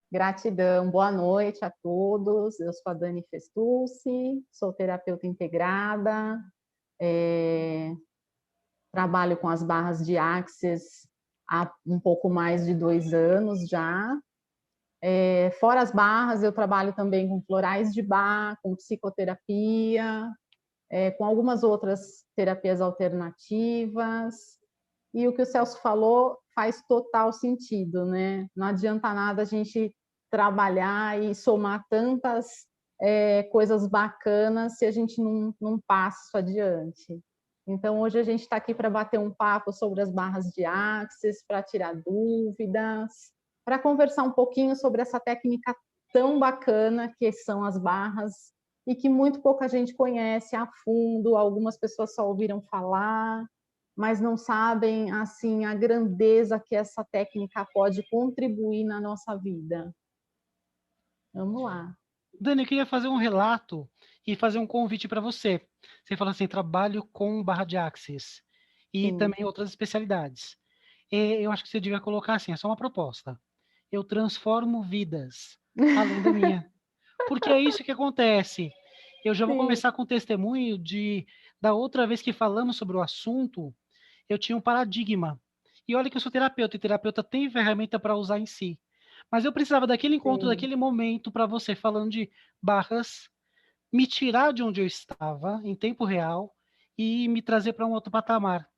Gratidão, boa noite a todos. Eu sou a Dani Festucci, sou terapeuta integrada, é, trabalho com as barras de Axis há um pouco mais de 2 anos já. Fora as barras, eu trabalho também com florais de Bach, com psicoterapia, com algumas outras terapias alternativas. E o que o Celso falou faz total sentido, né? Não adianta nada a gente trabalhar e somar tantas coisas bacanas se a gente não passa isso adiante. Então, hoje a gente está aqui para bater um papo sobre as barras de Axis, para tirar dúvidas, para conversar um pouquinho sobre essa técnica tão bacana que são as barras e que muito pouca gente conhece a fundo, algumas pessoas só ouviram falar, mas não sabem assim a grandeza que essa técnica pode contribuir na nossa vida. Vamos lá. Dani, eu queria fazer um relato e fazer um convite para você. Você fala assim, trabalho com barra de Axis e Sim, também outras especialidades. E eu acho que você devia colocar assim, é só uma proposta. Eu transformo vidas, além da minha. Porque é isso que acontece. Eu já vou sim, começar com o testemunho da outra vez que falamos sobre o assunto, eu tinha um paradigma. E olha que eu sou terapeuta, e terapeuta tem ferramenta para usar em si. Mas eu precisava daquele encontro, sim. daquele momento para você falando de barras, me tirar de onde eu estava em tempo real e me trazer para um outro patamar.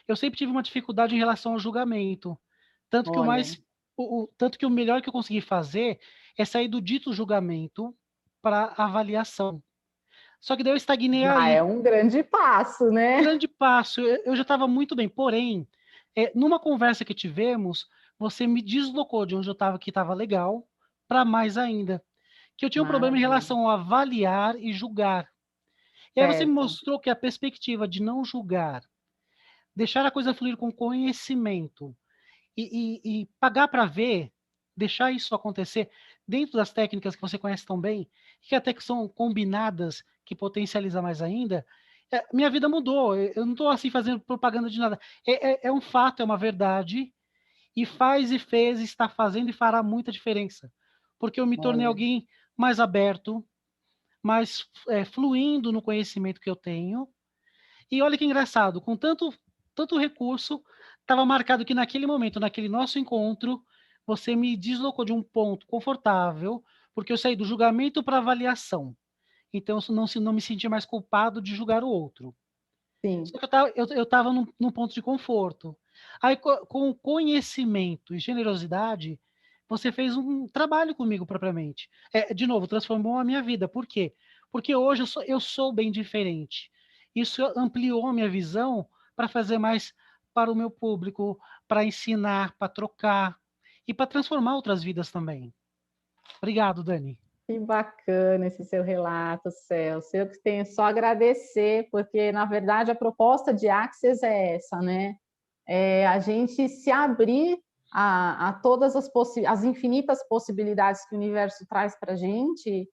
Eu sempre tive uma dificuldade em relação ao julgamento, tanto que o Olha, mais tanto que o melhor que eu consegui fazer é sair do dito julgamento para avaliação. Só que daí eu estagnei já é aí. um grande passo, Um né? grande passo, eu já estava muito bem, porém, numa conversa que tivemos, você me deslocou de onde eu estava, que estava legal, para mais ainda. Que eu tinha um problema em Maravilha. relação a avaliar e julgar. E aí você me Certo. mostrou que a perspectiva de não julgar, deixar a coisa fluir com conhecimento e pagar para ver, deixar isso acontecer dentro das técnicas que você conhece tão bem, que até que são combinadas, que potencializa mais ainda, minha vida mudou. Eu não estou assim fazendo propaganda de nada. É um fato, é uma verdade, e faz e fez, está fazendo e fará muita diferença. Porque eu me tornei Olha, alguém mais aberto, mais fluindo no conhecimento que eu tenho. E olha que engraçado, com tanto recurso, estava marcado que naquele momento, naquele nosso encontro, você me deslocou de um ponto confortável, porque eu saí do julgamento para avaliação. Então, eu não me senti mais culpado de julgar o outro. sim. Só que eu estava num ponto de conforto. Aí, com conhecimento e generosidade, você fez um trabalho comigo propriamente. De novo, transformou a minha vida. Por quê? Porque hoje eu sou bem diferente. Isso ampliou a minha visão para fazer mais para o meu público, para ensinar, para trocar e para transformar outras vidas também. Obrigado, Dani. Que bacana esse seu relato, Celso. Eu que tenho só a agradecer, porque, na verdade, a proposta de Axis é essa, né? A gente se abrir a todas as infinitas possibilidades que o universo traz para a gente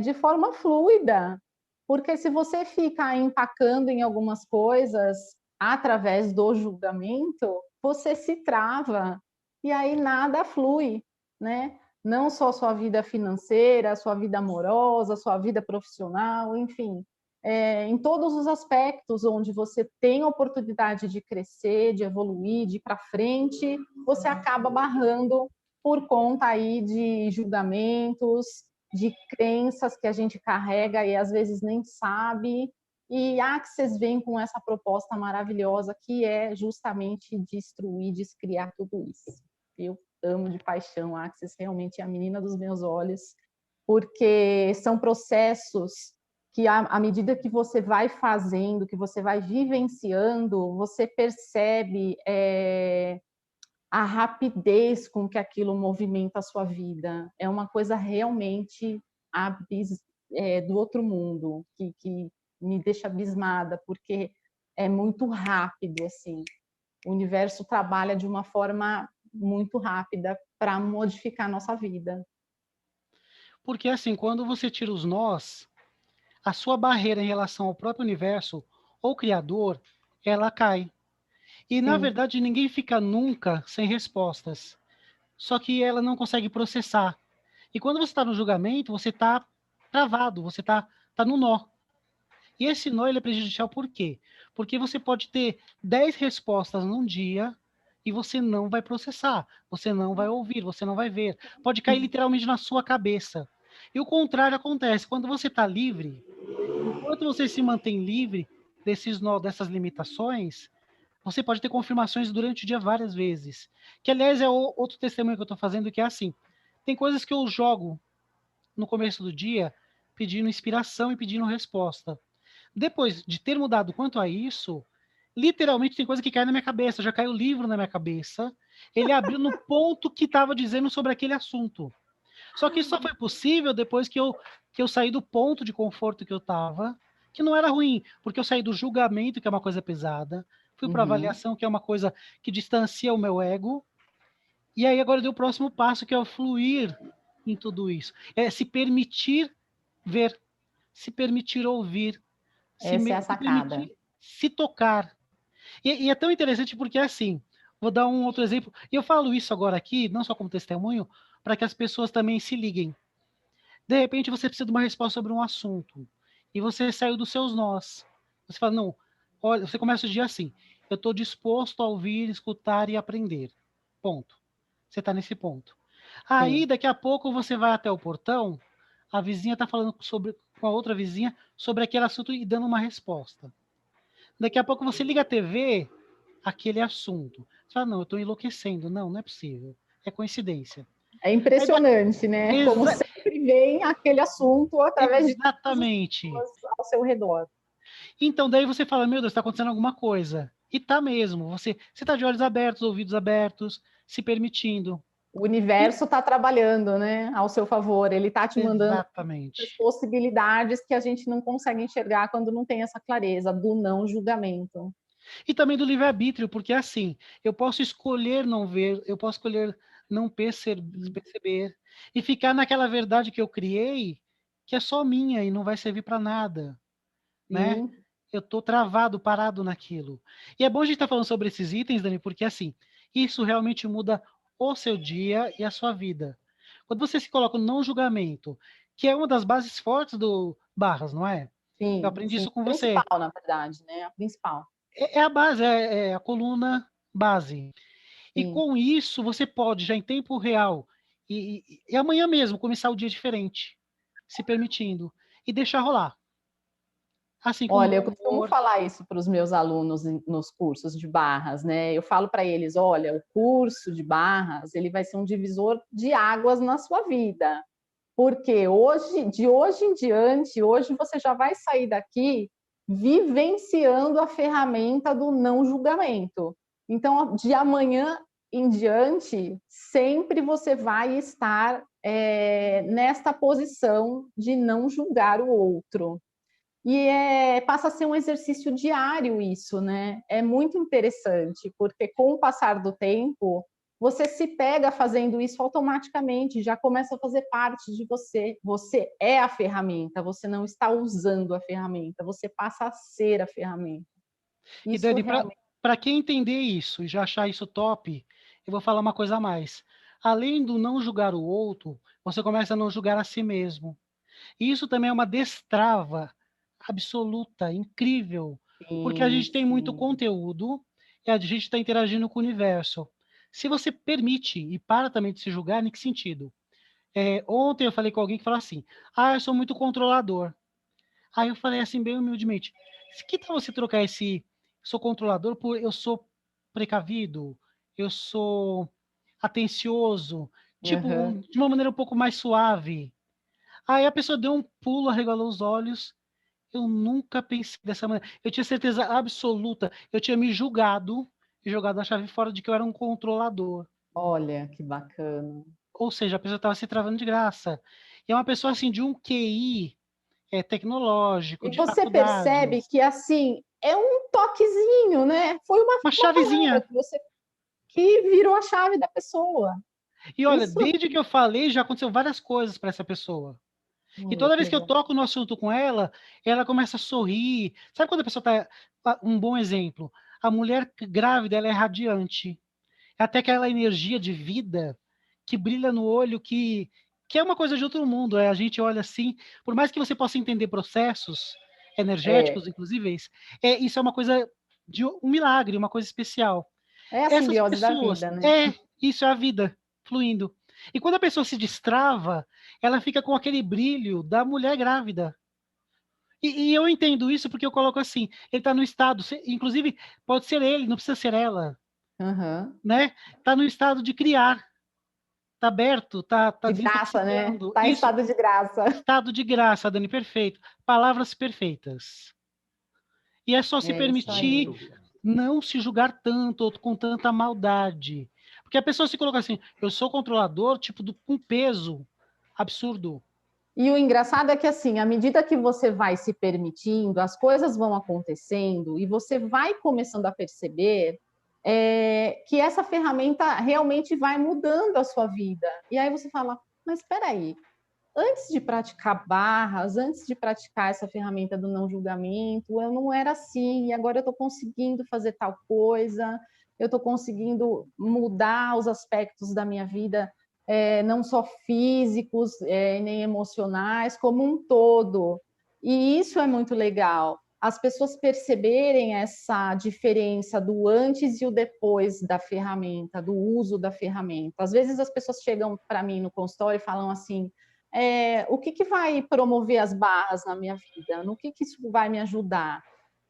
de forma fluida. Porque se você fica empacando em algumas coisas através do julgamento, você se trava e aí nada flui, né? Não só sua vida financeira, sua vida amorosa, sua vida profissional, enfim, em todos os aspectos onde você tem a oportunidade de crescer, de evoluir, de ir para frente, você acaba barrando por conta aí de julgamentos, de crenças que a gente carrega e às vezes nem sabe. E a Axis vem com essa proposta maravilhosa que é justamente destruir, descriar tudo isso. Eu amo de paixão a Axis, realmente é a menina dos meus olhos, porque são processos que à medida que você vai fazendo, que você vai vivenciando, você percebe a rapidez com que aquilo movimenta a sua vida. É uma coisa realmente do outro mundo, que me deixa abismada, porque é muito rápido, assim. O universo trabalha de uma forma muito rápida para modificar a nossa vida. Porque assim, quando você tira os nós, a sua barreira em relação ao próprio universo ou criador, ela cai. E, na Sim, verdade, ninguém fica nunca sem respostas. só que ela não consegue processar. E quando você está no julgamento, você está travado, você tá no nó. E esse nó ele é prejudicial por quê? Porque você pode ter 10 respostas num dia e você não vai processar, você não vai ouvir, você não vai ver. Pode cair literalmente na sua cabeça. E o contrário acontece. Quando você está livre, enquanto você se mantém livre desses nó, dessas limitações, você pode ter confirmações durante o dia várias vezes. Que, aliás, é outro testemunho que eu estou fazendo, que é assim. Tem coisas que eu jogo no começo do dia pedindo inspiração e pedindo resposta. Depois de ter mudado quanto a isso, literalmente tem coisa que cai na minha cabeça. Já caiu o livro na minha cabeça. Ele abriu no ponto que estava dizendo sobre aquele assunto. Só que isso só foi possível depois que eu saí do ponto de conforto que eu estava, que não era ruim, porque eu saí do julgamento, que é uma coisa pesada, fui para Uhum. avaliação, que é uma coisa que distancia o meu ego, e aí agora deu o próximo passo, que é o fluir em tudo isso. É se permitir ver, se permitir ouvir, Essa é a se sacada. permitir se tocar. E é tão interessante porque, assim, vou dar um outro exemplo, e eu falo isso agora aqui, não só como testemunho, para que as pessoas também se liguem. De repente, você precisa de uma resposta sobre um assunto, e você saiu dos seus nós. Você fala, não, olha, você começa o dia assim, eu estou disposto a ouvir, escutar e aprender. Ponto. Você está nesse ponto. Aí, Sim. daqui a pouco, você vai até o portão, a vizinha está falando com a outra vizinha sobre aquele assunto e dando uma resposta. Daqui a pouco você liga a TV, aquele assunto. Você fala, não, eu estou enlouquecendo. Não, não é possível. É coincidência. É Aí, impressionante, né? Como exa sempre vem aquele assunto através de todas as exatamente. pessoas ao seu redor. Então, daí você fala, meu Deus, está acontecendo alguma coisa. E tá mesmo. Você está de olhos abertos, ouvidos abertos, se permitindo. O E, universo está trabalhando, né, ao seu favor. Ele está te mandando as exatamente. possibilidades que a gente não consegue enxergar quando não tem essa clareza do não julgamento. E também do livre-arbítrio, porque assim, eu posso escolher não ver, eu posso escolher não perceber e ficar naquela verdade que eu criei, que é só minha e não vai servir para nada, né? Sim, Eu estou travado, parado naquilo. E é bom a gente estar falando sobre esses itens, Dani, porque assim, isso realmente muda o seu dia e a sua vida. Quando você se coloca no não julgamento, que é uma das bases fortes do Barras, não é? Eu sim, aprendi sim. isso com você. Principal, na verdade, né? A principal. É a base, é a coluna base. E Sim. com isso, você pode, já em tempo real, e amanhã mesmo, começar o dia diferente, se permitindo, e deixar rolar. Assim, com Olha, eu bom costumo humor. falar isso para os meus alunos nos cursos de barras, né? Eu falo para eles, olha, o curso de barras, ele vai ser um divisor de águas na sua vida. Porque hoje, de hoje em diante, hoje você já vai sair daqui vivenciando a ferramenta do não julgamento. Então, de amanhã em diante, sempre você vai estar nesta posição de não julgar o outro. E passa a ser um exercício diário isso, né? É muito interessante, porque com o passar do tempo, você se pega fazendo isso automaticamente, já começa a fazer parte de você. Você é a ferramenta, você não está usando a ferramenta, você passa a ser a ferramenta. E Isso Dani, realmente. para quem entender isso e já achar isso top, eu vou falar uma coisa a mais. Além do não julgar o outro, você começa a não julgar a si mesmo. E isso também é uma destrava absoluta, incrível, porque a Sim, gente tem muito sim. conteúdo e a gente está interagindo com o universo. Se você permite e para também de se julgar, em que sentido? Ontem eu falei com alguém que falou assim: ah, eu sou muito controlador. Aí eu falei assim, bem humildemente: que tal você trocar esse sou controlador por eu sou precavido, eu sou atencioso, tipo, Uhum. de uma maneira um pouco mais suave. Aí a pessoa deu um pulo, arregalou os olhos. Eu nunca pensei dessa maneira. Eu tinha certeza absoluta. Eu tinha me julgado e jogado a chave fora de que eu era um controlador. Olha que bacana. Ou seja, a pessoa estava se travando de graça. E é uma pessoa assim de um QI tecnológico, E de você percebe faculdades. que assim é um toquezinho, né? Foi Uma uma palavra chavezinha. que virou a chave da pessoa. E olha, Isso, desde que eu falei, já aconteceu várias coisas para essa pessoa. E olha toda que vez que eu legal. toco no assunto com ela começa a sorrir. Sabe quando a pessoa tá. Um bom exemplo. A mulher grávida, ela é radiante. Até aquela energia de vida. que brilha no olho, que é uma coisa de outro mundo. A gente olha assim, por mais que você possa entender processos energéticos, inclusive, isso é uma coisa de um milagre, uma coisa especial. É a Essas simbiose da pessoas, vida, né? isso é a vida fluindo. E quando a pessoa se destrava, ela fica com aquele brilho da mulher grávida. E eu entendo isso porque eu coloco assim, ele está no estado, inclusive pode ser ele, não precisa ser ela, Uhum. né? Está no estado de criar, está aberto, está De graça, né? desintoxicando. Tá em Isso, estado de graça. estado de graça, Dani, perfeito. Palavras perfeitas. E é só se É isso permitir aí. Muito bom. não se julgar tanto ou com tanta maldade. Porque a pessoa se coloca assim, eu sou controlador, tipo, com peso absurdo. E o engraçado é que, assim, à medida que você vai se permitindo, as coisas vão acontecendo e você vai começando a perceber que essa ferramenta realmente vai mudando a sua vida. E aí você fala, mas espera aí, antes de praticar barras, antes de praticar essa ferramenta do não julgamento, eu não era assim, e agora eu estou conseguindo fazer tal coisa, eu estou conseguindo mudar os aspectos da minha vida, não só físicos, nem emocionais, como um todo. E isso é muito legal. As pessoas perceberem essa diferença do antes e o depois da ferramenta, do uso da ferramenta. Às vezes as pessoas chegam para mim no consultório e falam assim: o que vai promover as barras na minha vida? No que isso vai me ajudar?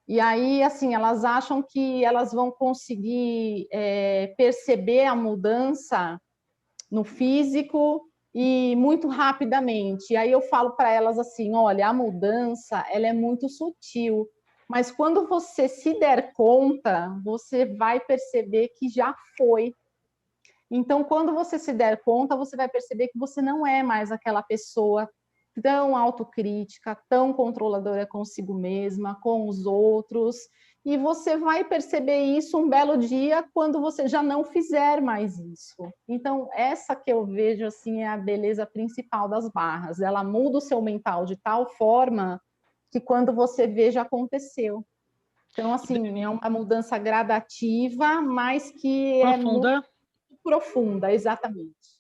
E aí, assim, elas acham que elas vão conseguir perceber a mudança no físico e muito rapidamente. E aí eu falo para elas assim, olha, a mudança, ela é muito sutil, mas quando você se der conta, você vai perceber que já foi. Então, quando você se der conta, você vai perceber que você não é mais aquela pessoa tão autocrítica, tão controladora consigo mesma, com os outros, e você vai perceber isso um belo dia quando você já não fizer mais isso. Então, essa que eu vejo assim é a beleza principal das barras. Ela muda o seu mental de tal forma que quando você vê já aconteceu. Então, assim, é uma mudança gradativa, mas que é muito Profunda. profunda, exatamente.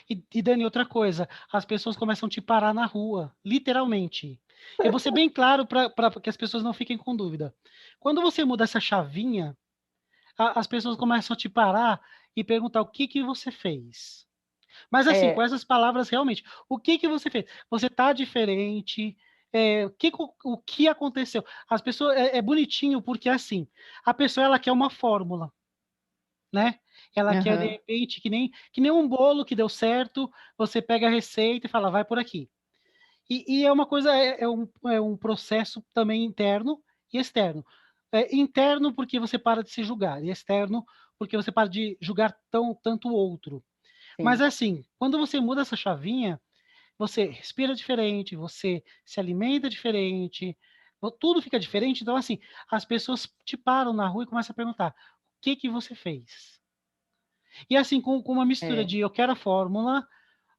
E Dani, outra coisa, as pessoas começam a te parar na rua, literalmente. Eu vou ser bem claro para que as pessoas não fiquem com dúvida. Quando você muda essa chavinha, as pessoas começam a te parar e perguntar o que você fez. Mas assim, com essas palavras realmente, o que você fez? Você tá diferente? O que aconteceu? As pessoas é bonitinho porque assim, a pessoa ela quer uma fórmula, né? Ela quer de Uhum. repente que nem um bolo que deu certo, você pega a receita e fala, vai por aqui. E é uma coisa, é um processo também interno e externo. Interno porque você para de se julgar, e externo porque você para de julgar tanto o outro. Mas Sim. assim, quando você muda essa chavinha, você respira diferente, você se alimenta diferente, tudo fica diferente. Então, assim, as pessoas te param na rua e começam a perguntar: o que você fez? E assim, com uma mistura É. de eu quero a fórmula,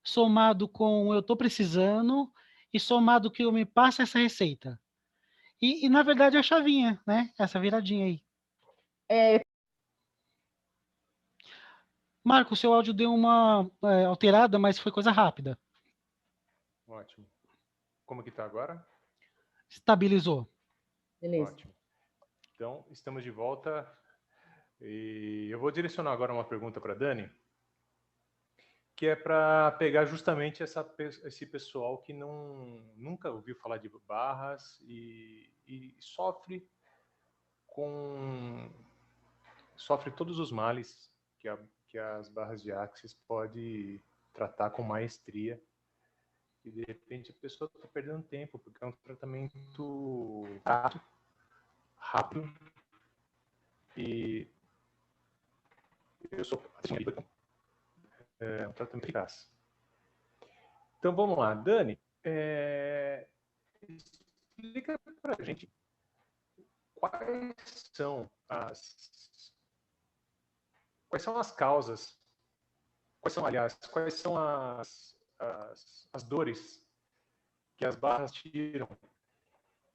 somado com eu estou precisando, e somado que eu me passa essa receita. E na verdade é a chavinha, né? Essa viradinha aí. É, Marco, seu áudio deu uma alterada, mas foi coisa rápida. Ótimo. Como que está agora? Estabilizou. beleza. Ótimo. Então, estamos de volta. E eu vou direcionar agora uma pergunta para a Dani, que é para pegar justamente esse pessoal que nunca ouviu falar de barras e sofre todos os males que as barras de Axis pode tratar com maestria. E de repente a pessoa está perdendo tempo, porque é um tratamento rápido, e eu sou um tratamento eficaz. Então vamos lá, Dani, explica para a gente quais são as causas, quais são as dores que as barras tiram.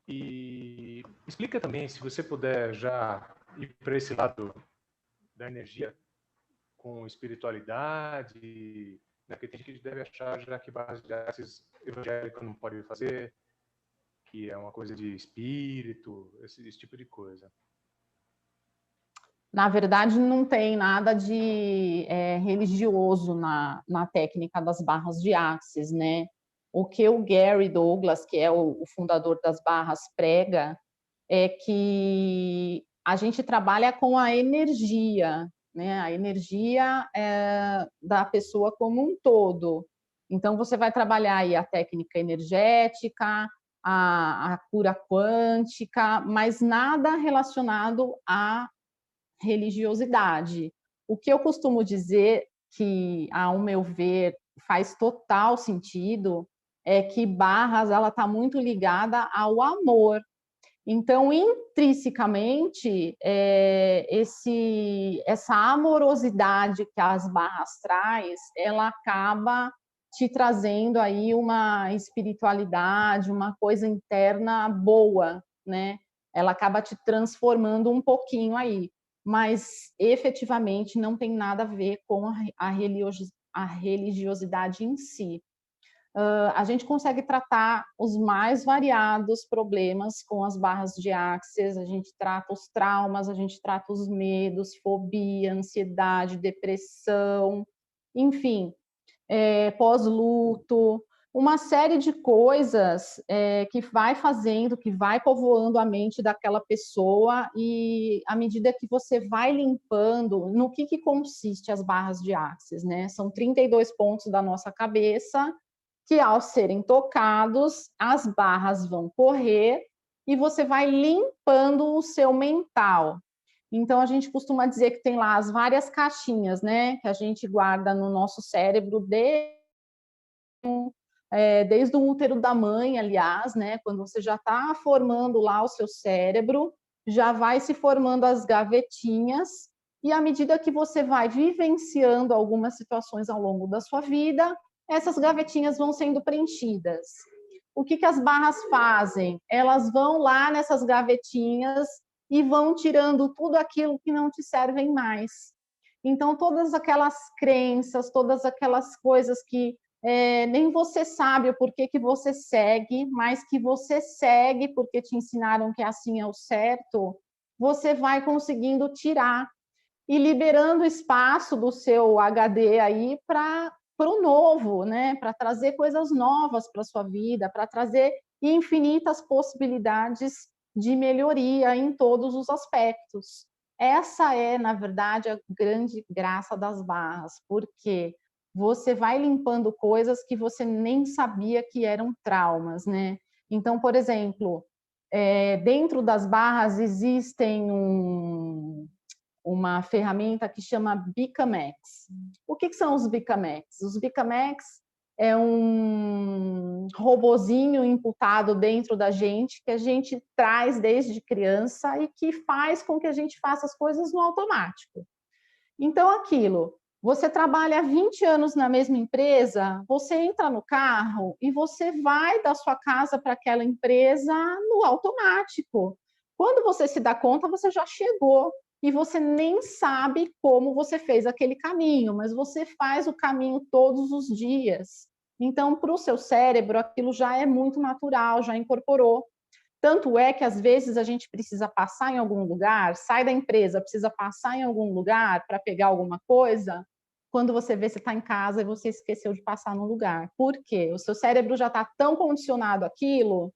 E explica também, se você puder já ir para esse lado da energia, com espiritualidade, né? Porque tem gente que deve achar já que barras de axis evangélico não pode fazer, que é uma coisa de espírito, esse tipo de coisa. Na verdade, não tem nada de religioso na técnica das barras de axis, né? O que o Gary Douglas, que é o fundador das barras, prega é que a gente trabalha com a energia, né? A energia da pessoa como um todo. Então, você vai trabalhar aí a técnica energética, a cura quântica, mas nada relacionado à religiosidade. O que eu costumo dizer que, ao meu ver, faz total sentido é que Barras ela está muito ligada ao amor. Então, intrinsecamente, essa amorosidade que as Barras traz, ela acaba te trazendo aí uma espiritualidade, uma coisa interna boa, né? Ela acaba te transformando um pouquinho aí, mas efetivamente não tem nada a ver com a religiosidade em si. A gente consegue tratar os mais variados problemas com as barras de Axis, a gente trata os traumas, a gente trata os medos, fobia, ansiedade, depressão, enfim, pós-luto, uma série de coisas que vai fazendo, que vai povoando a mente daquela pessoa, e à medida que você vai limpando, no que consiste as barras de Axis, né? São 32 pontos da nossa cabeça, que ao serem tocados, as barras vão correr e você vai limpando o seu mental. Então, a gente costuma dizer que tem lá as várias caixinhas, né, que a gente guarda no nosso cérebro desde o útero da mãe, aliás, né, quando você já está formando lá o seu cérebro, já vai se formando as gavetinhas, e à medida que você vai vivenciando algumas situações ao longo da sua vida, essas gavetinhas vão sendo preenchidas. O que as barras fazem? Elas vão lá nessas gavetinhas e vão tirando tudo aquilo que não te servem mais. Então, todas aquelas crenças, todas aquelas coisas que nem você sabe o porquê que você segue, mas que você segue porque te ensinaram que assim é o certo, você vai conseguindo tirar e liberando espaço do seu HD aí para o novo, né? Para trazer coisas novas para a sua vida, para trazer infinitas possibilidades de melhoria em todos os aspectos. Essa é, na verdade, a grande graça das barras, porque você vai limpando coisas que você nem sabia que eram traumas, né? Então, por exemplo, dentro das barras existem uma ferramenta que chama Bicamex. O que são os Bicamex? Os Bicamex é um robozinho imputado dentro da gente, que a gente traz desde criança e que faz com que a gente faça as coisas no automático. Então, aquilo, você trabalha 20 anos na mesma empresa, você entra no carro e você vai da sua casa para aquela empresa no automático. Quando você se dá conta, você já chegou e você nem sabe como você fez aquele caminho, mas você faz o caminho todos os dias. Então, para o seu cérebro, aquilo já é muito natural, já incorporou. Tanto é que, às vezes, a gente precisa passar em algum lugar, sai da empresa, precisa passar em algum lugar para pegar alguma coisa, quando você vê, você está em casa e você esqueceu de passar no lugar. Por quê? O seu cérebro já está tão condicionado àquilo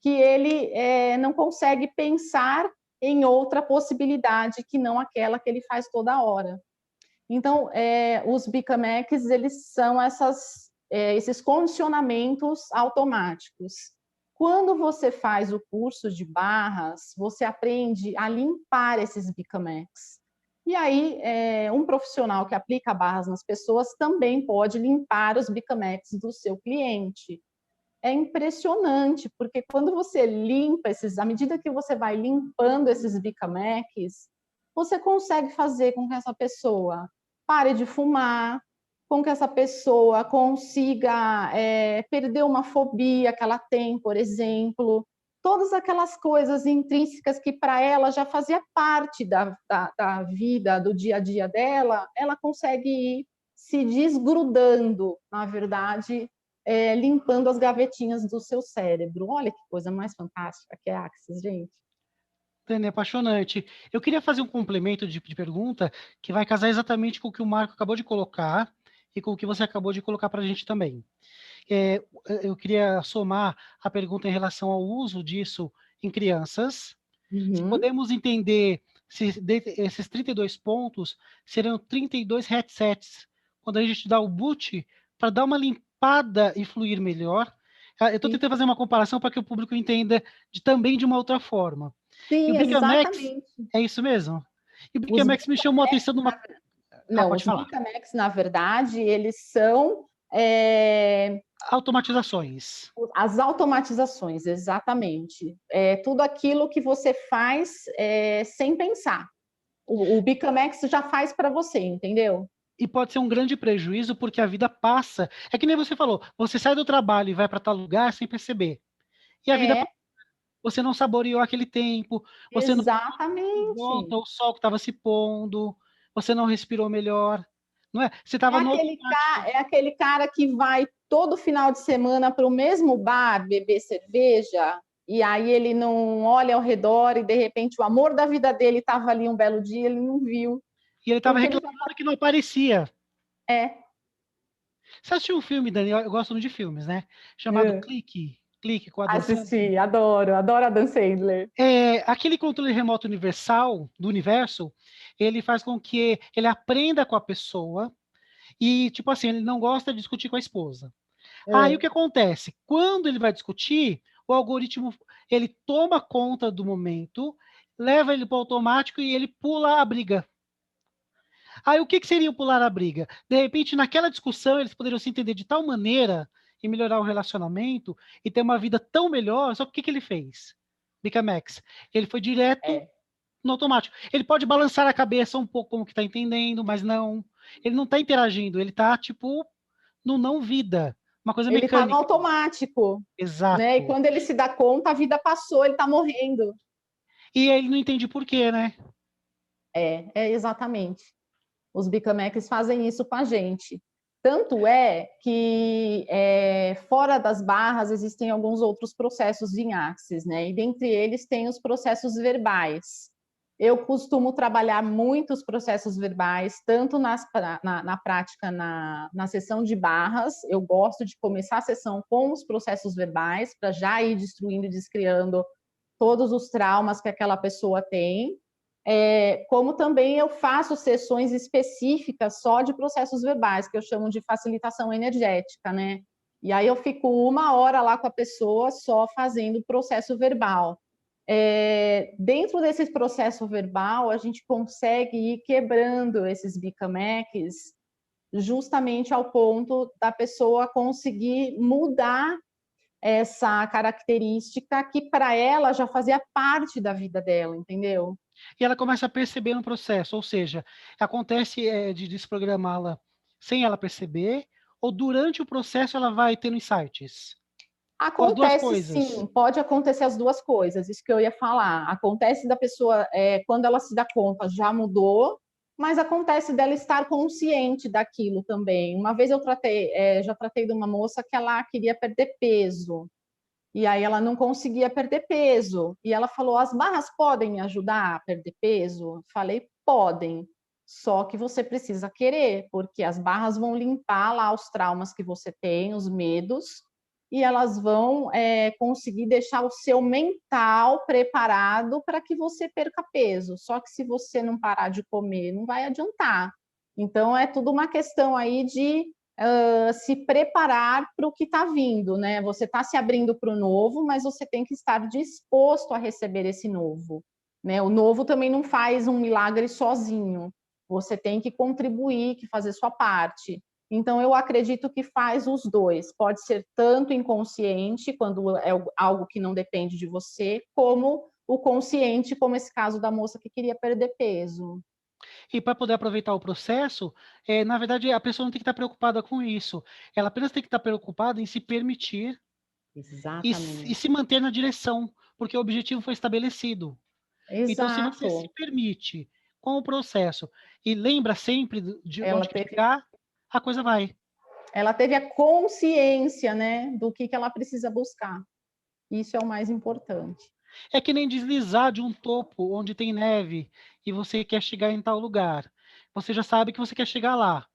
que ele não consegue pensar em outra possibilidade que não aquela que ele faz toda hora. Então, os Bicamecs, eles são esses condicionamentos automáticos. Quando você faz o curso de barras, você aprende a limpar esses Bicamecs. E aí, um profissional que aplica barras nas pessoas também pode limpar os Bicamecs do seu cliente. É impressionante, porque quando você limpa à medida que você vai limpando esses Bicamecs, você consegue fazer com que essa pessoa pare de fumar, com que essa pessoa consiga perder uma fobia que ela tem, por exemplo. todas aquelas coisas intrínsecas que para ela já fazia parte da vida, do dia a dia dela, ela consegue ir se desgrudando, na verdade, limpando as gavetinhas do seu cérebro. Olha que coisa mais fantástica que é a Axis, gente. É apaixonante. Eu queria fazer um complemento de pergunta que vai casar exatamente com o que o Marco acabou de colocar e com o que você acabou de colocar para a gente também. Eu queria somar a pergunta em relação ao uso disso em crianças. Se podemos entender se esses 32 pontos serão 32 headsets, quando a gente dá o boot para dar uma limpada e fluir melhor. Eu estou tentando fazer uma comparação para que o público entenda também de uma outra forma. Sim, e o Bicamax, exatamente. é isso mesmo? E o Bicamax me chamou a atenção numa... Não, pode os falar. Bicamax, na verdade, eles são... Automatizações. As automatizações, exatamente. Tudo aquilo que você faz sem pensar. O Bicamax já faz para você, entendeu? E pode ser um grande prejuízo porque a vida passa. É que nem você falou, você sai do trabalho e vai para tal lugar sem perceber. E a vida passa. Você não saboreou aquele tempo, você Exatamente. não volta o sol que estava se pondo, você não respirou melhor, não é? Você estava aquele cara que vai todo final de semana para o mesmo bar beber cerveja, e aí ele não olha ao redor e de repente o amor da vida dele estava ali um belo dia, ele não viu. E ele estava reclamando que não aparecia. Você assistiu um filme, Daniel? Eu gosto muito de filmes, né? Chamado Clique com a Dan Sandler. Assisti, adoro a Dan Sandler. Aquele controle remoto universal do universo, ele faz com que ele aprenda com a pessoa e, tipo assim, ele não gosta de discutir com a esposa. Aí o que acontece? Quando ele vai discutir, o algoritmo, ele toma conta do momento, leva ele para o automático e ele pula a briga. Aí o que seria o pular a briga? De repente, naquela discussão, eles poderiam se entender de tal maneira e melhorar o relacionamento e ter uma vida tão melhor. Só que o que ele fez? Bicamax. Ele foi direto no automático. Ele pode balançar a cabeça um pouco como que está entendendo, mas não. Ele não está interagindo, ele está, tipo, no não vida. Uma coisa mecânica. Ele está no automático. Exato. Né? E quando ele se dá conta, a vida passou, ele está morrendo. E ele não entende por quê, né? Exatamente. Os Bicamax fazem isso com a gente. Tanto é que fora das barras existem alguns outros processos em Axis, né? E dentre eles tem os processos verbais. Eu costumo trabalhar muitos processos verbais, tanto na prática, na sessão de barras. Eu gosto de começar a sessão com os processos verbais, para já ir destruindo e descriando todos os traumas que aquela pessoa tem. Como também eu faço sessões específicas só de processos verbais, que eu chamo de facilitação energética, né? E aí eu fico 1 hora lá com a pessoa só fazendo processo verbal. Dentro desse processo verbal, a gente consegue ir quebrando esses Bicamax justamente ao ponto da pessoa conseguir mudar essa característica que para ela já fazia parte da vida dela, entendeu? E ela começa a perceber no processo, ou seja, acontece de desprogramá-la sem ela perceber, ou durante o processo ela vai tendo insights? Acontece sim, pode acontecer as duas coisas, isso que eu ia falar. Acontece da pessoa, quando ela se dá conta, já mudou, mas acontece dela estar consciente daquilo também. Uma vez eu já tratei de uma moça que ela queria perder peso, e aí ela não conseguia perder peso. E ela falou, as barras podem me ajudar a perder peso? Falei, podem, só que você precisa querer, porque as barras vão limpar lá os traumas que você tem, os medos, e elas vão conseguir deixar o seu mental preparado para que você perca peso. Só que se você não parar de comer, não vai adiantar. Então, é tudo uma questão aí de se preparar para o que está vindo, né? Você está se abrindo para o novo, mas você tem que estar disposto a receber esse novo, né? O novo também não faz um milagre sozinho. Você tem que contribuir, que fazer sua parte. Então, eu acredito que faz os dois. Pode ser tanto inconsciente, quando é algo que não depende de você, como o consciente, como esse caso da moça que queria perder peso. E para poder aproveitar o processo, na verdade, a pessoa não tem que estar preocupada com isso. Ela apenas tem que estar preocupada em se permitir e se manter na direção. porque o objetivo foi estabelecido. Então, se você se Exato. permite com o processo e lembra sempre de Ela onde quer teve, chegar, a coisa vai. ela teve a consciência, né, do que ela precisa buscar. Isso é o mais importante. É que nem deslizar de um topo onde tem neve e você quer chegar em tal lugar. Você já sabe que você quer chegar lá.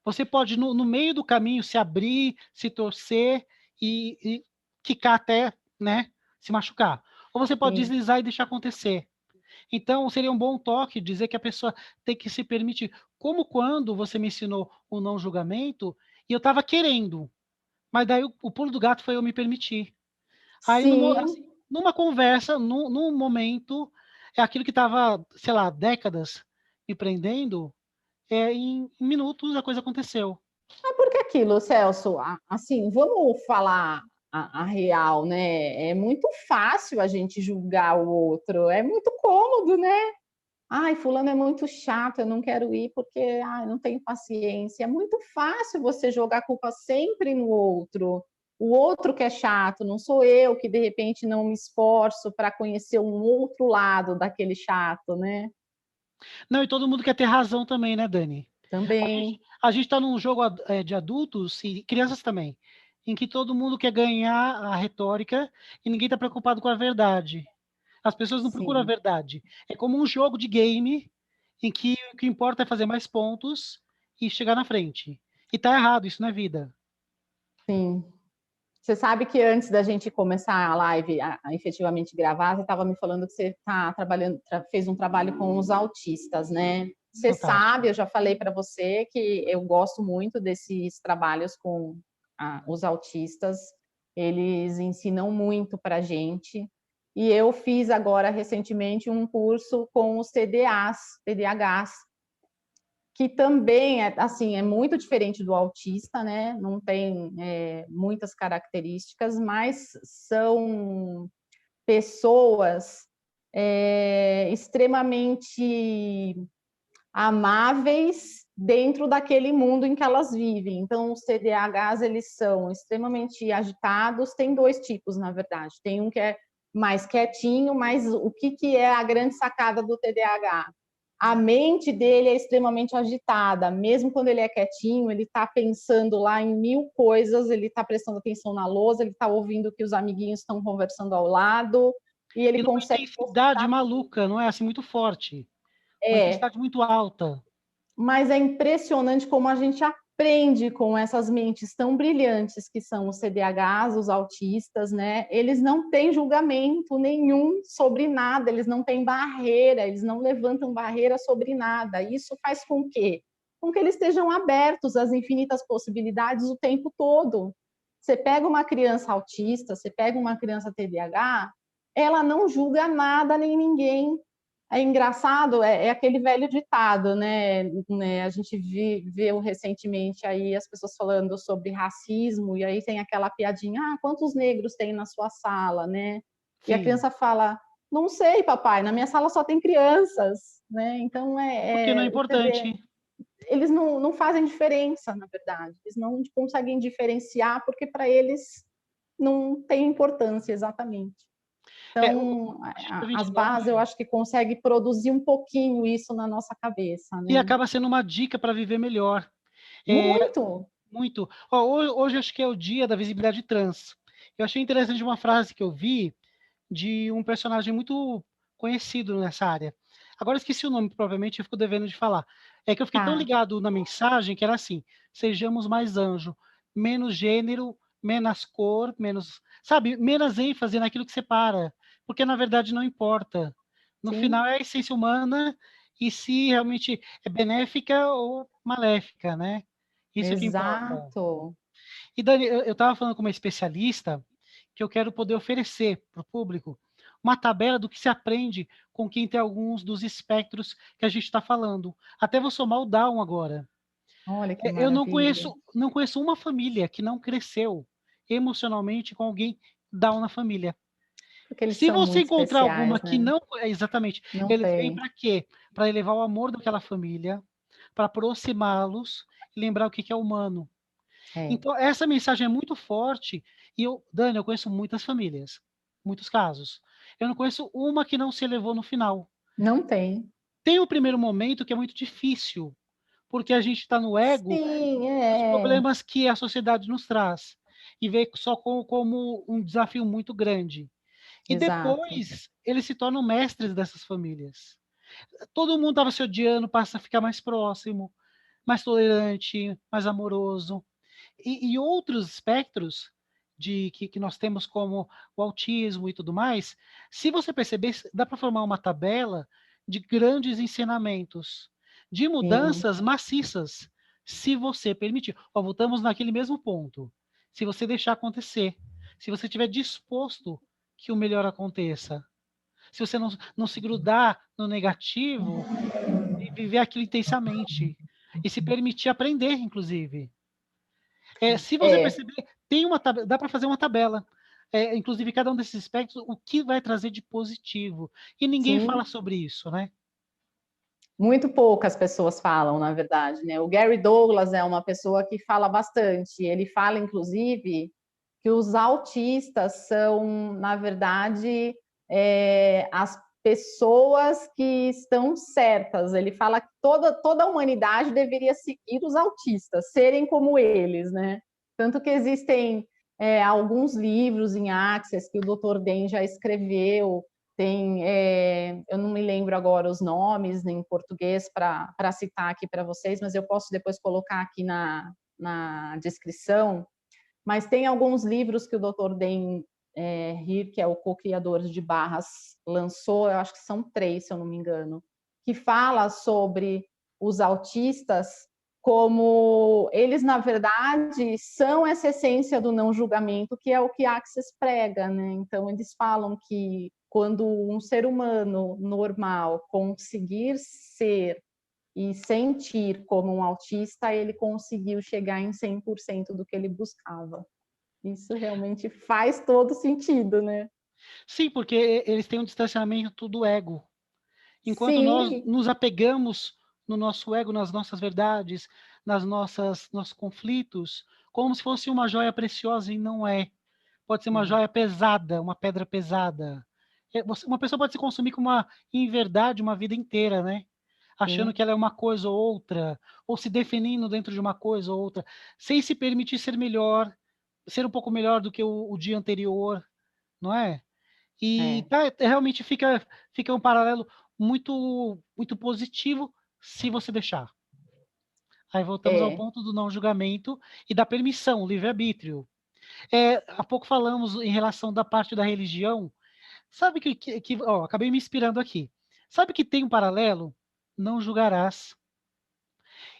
Você pode, no meio do caminho, se abrir, se torcer e quicar até, né, se machucar. Ou você pode Sim, deslizar e deixar acontecer. Então, seria um bom toque dizer que a pessoa tem que se permitir. Como quando você me ensinou o não julgamento, e eu estava querendo, mas daí o pulo do gato foi eu me permitir. Aí, sim. numa conversa, num momento, é aquilo que estava, sei lá, décadas me prendendo, em minutos a coisa aconteceu. É porque aquilo, Celso, assim, vamos falar a real, né? É muito fácil a gente julgar o outro, é muito cômodo, né? Ai, fulano é muito chato, eu não quero ir porque ai, não tenho paciência. É muito fácil você jogar a culpa sempre no outro. O outro que é chato, não sou eu que de repente não me esforço para conhecer um outro lado daquele chato, né? Não, e todo mundo quer ter razão também, né, Dani? Também, A gente está num jogo de adultos e crianças também, em que todo mundo quer ganhar a retórica e ninguém está preocupado com a verdade. As pessoas não procuram a sim, verdade. É como um jogo de game em que o que importa é fazer mais pontos e chegar na frente. E tá errado, isso não é vida. sim. Você sabe que antes da gente começar a live, a efetivamente gravar, você estava me falando que você tá trabalhando, fez um trabalho com os autistas, né? Você Fantástico. sabe, eu já falei para você que eu gosto muito desses trabalhos com os autistas. Eles ensinam muito para a gente. E eu fiz agora recentemente um curso com os TDAHs, que também é assim, é muito diferente do autista, né? Não tem muitas características, mas são pessoas extremamente amáveis dentro daquele mundo em que elas vivem. Então, os TDAHs, eles são extremamente agitados. Tem dois tipos, na verdade. Tem um que é mais quietinho, mas o que é a grande sacada do TDAH? A mente dele é extremamente agitada, mesmo quando ele é quietinho, ele está pensando lá em mil coisas, ele está prestando atenção na lousa, ele está ouvindo o que os amiguinhos estão conversando ao lado, e ele E numa consegue intensidade maluca, não é assim muito forte. Uma é, intensidade muito alta. mas é impressionante como a gente aprende com essas mentes tão brilhantes que são os CDHs, os autistas, né? Eles não têm julgamento nenhum sobre nada, eles não têm barreira, eles não levantam barreira sobre nada. Isso faz com que? Com que eles estejam abertos às infinitas possibilidades o tempo todo. Você pega uma criança autista, você pega uma criança TDAH, ela não julga nada nem ninguém. É engraçado, é aquele velho ditado, né? A gente viu recentemente aí as pessoas falando sobre racismo, e aí tem aquela piadinha, quantos negros tem na sua sala, né? E a Sim. criança fala, não sei, papai, na minha sala só tem crianças, né? Então, Porque não é você vê, importante. eles não fazem diferença, na verdade. Eles não conseguem diferenciar, porque para eles não tem importância exatamente. Então, Hoje a gente as bases eu longe. acho que consegue produzir um pouquinho isso na nossa cabeça, E né? acaba sendo uma dica para viver melhor. É, Muito. muito. Ó, hoje acho que é o dia da visibilidade trans. Eu achei interessante uma frase que eu vi de um personagem muito conhecido nessa área. Agora eu esqueci o nome, provavelmente eu fico devendo de falar. É que eu fiquei tão Tá. ligado na mensagem que era assim: sejamos mais anjo, menos gênero, menos cor, menos, sabe, menos ênfase naquilo que separa, porque na verdade não importa. No final Sim, é a essência humana e se realmente é benéfica ou maléfica, né? Isso que importa. exato. E Dani, eu estava falando com uma especialista que eu quero poder oferecer para o público uma tabela do que se aprende com quem tem alguns dos espectros que a gente está falando. Até vou somar o Down agora. Olha que Eu maravilha. não conheço uma família que não cresceu emocionalmente com alguém Down na família. Porque eles Se são você muito encontrar alguma especiais, que né? não, exatamente, Não eles vêm tem. para quê? Para elevar o amor daquela família, para aproximá-los e lembrar o que é humano. É. Então, essa mensagem é muito forte. E eu, Dani, eu conheço muitas famílias, muitos casos. Eu não conheço uma que não se elevou no final. Não tem. Tem o primeiro momento que é muito difícil, porque a gente está no ego Sim, dos problemas que a sociedade nos traz e vê só como um desafio muito grande. E exato. depois eles se tornam mestres dessas famílias. Todo mundo estava se odiando, passa a ficar mais próximo, mais tolerante, mais amoroso. E outros espectros que nós temos, como o autismo e tudo mais, se você perceber, dá para formar uma tabela de grandes ensinamentos, de Sim. mudanças maciças, se você permitir. Ó, voltamos naquele mesmo ponto. Se você deixar acontecer, se você estiver disposto que o melhor aconteça, se você não se grudar no negativo e viver aquilo intensamente, e se permitir aprender, inclusive. Se você É, perceber, tem uma dá para fazer uma tabela. Inclusive, cada um desses aspectos, o que vai trazer de positivo. E ninguém fala sim. sobre isso, né? Muito poucas pessoas falam, na verdade, né? O Gary Douglas é uma pessoa que fala bastante. Ele fala, inclusive, que os autistas são, na verdade, as pessoas que estão certas. Ele fala que toda a humanidade deveria seguir os autistas, serem como eles, né? Tanto que existem alguns livros em Access que o Dr. Den já escreveu, tem, eu não me lembro agora os nomes em português para citar aqui para vocês, mas eu posso depois colocar aqui na descrição. Mas tem alguns livros que o Dr. Dan Heer, que é o co-criador de Barras, lançou, eu acho que são 3, se eu não me engano, que fala sobre os autistas como eles, na verdade, são essa essência do não julgamento, que é o que Access prega, né? Então, eles falam que quando um ser humano normal conseguir ser e sentir como um autista, ele conseguiu chegar em 100% do que ele buscava. Isso realmente faz todo sentido, né? Sim, porque eles têm um distanciamento do ego. Enquanto nós Sim. nos apegamos no nosso ego, nas nossas verdades, nossos conflitos, como se fosse uma joia preciosa, e não é. Pode ser uma joia pesada, uma pedra pesada. Uma pessoa pode se consumir com uma inverdade uma vida inteira, né? Achando Sim. que ela é uma coisa ou outra, ou se definindo dentro de uma coisa ou outra, sem se permitir ser melhor, ser um pouco melhor do que o dia anterior, não é? E realmente fica um paralelo muito positivo se você deixar. Aí voltamos ao É. ponto do não julgamento e da permissão, livre-arbítrio. Há pouco falamos em relação da parte da religião. Sabe acabei me inspirando aqui. Sabe que tem um paralelo? Não julgarás.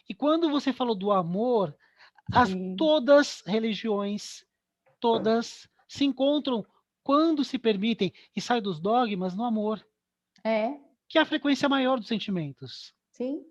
E quando você falou do amor, Sim. todas religiões, todas se encontram quando se permitem e saem dos dogmas no amor, É. que é a frequência maior dos sentimentos. Sim.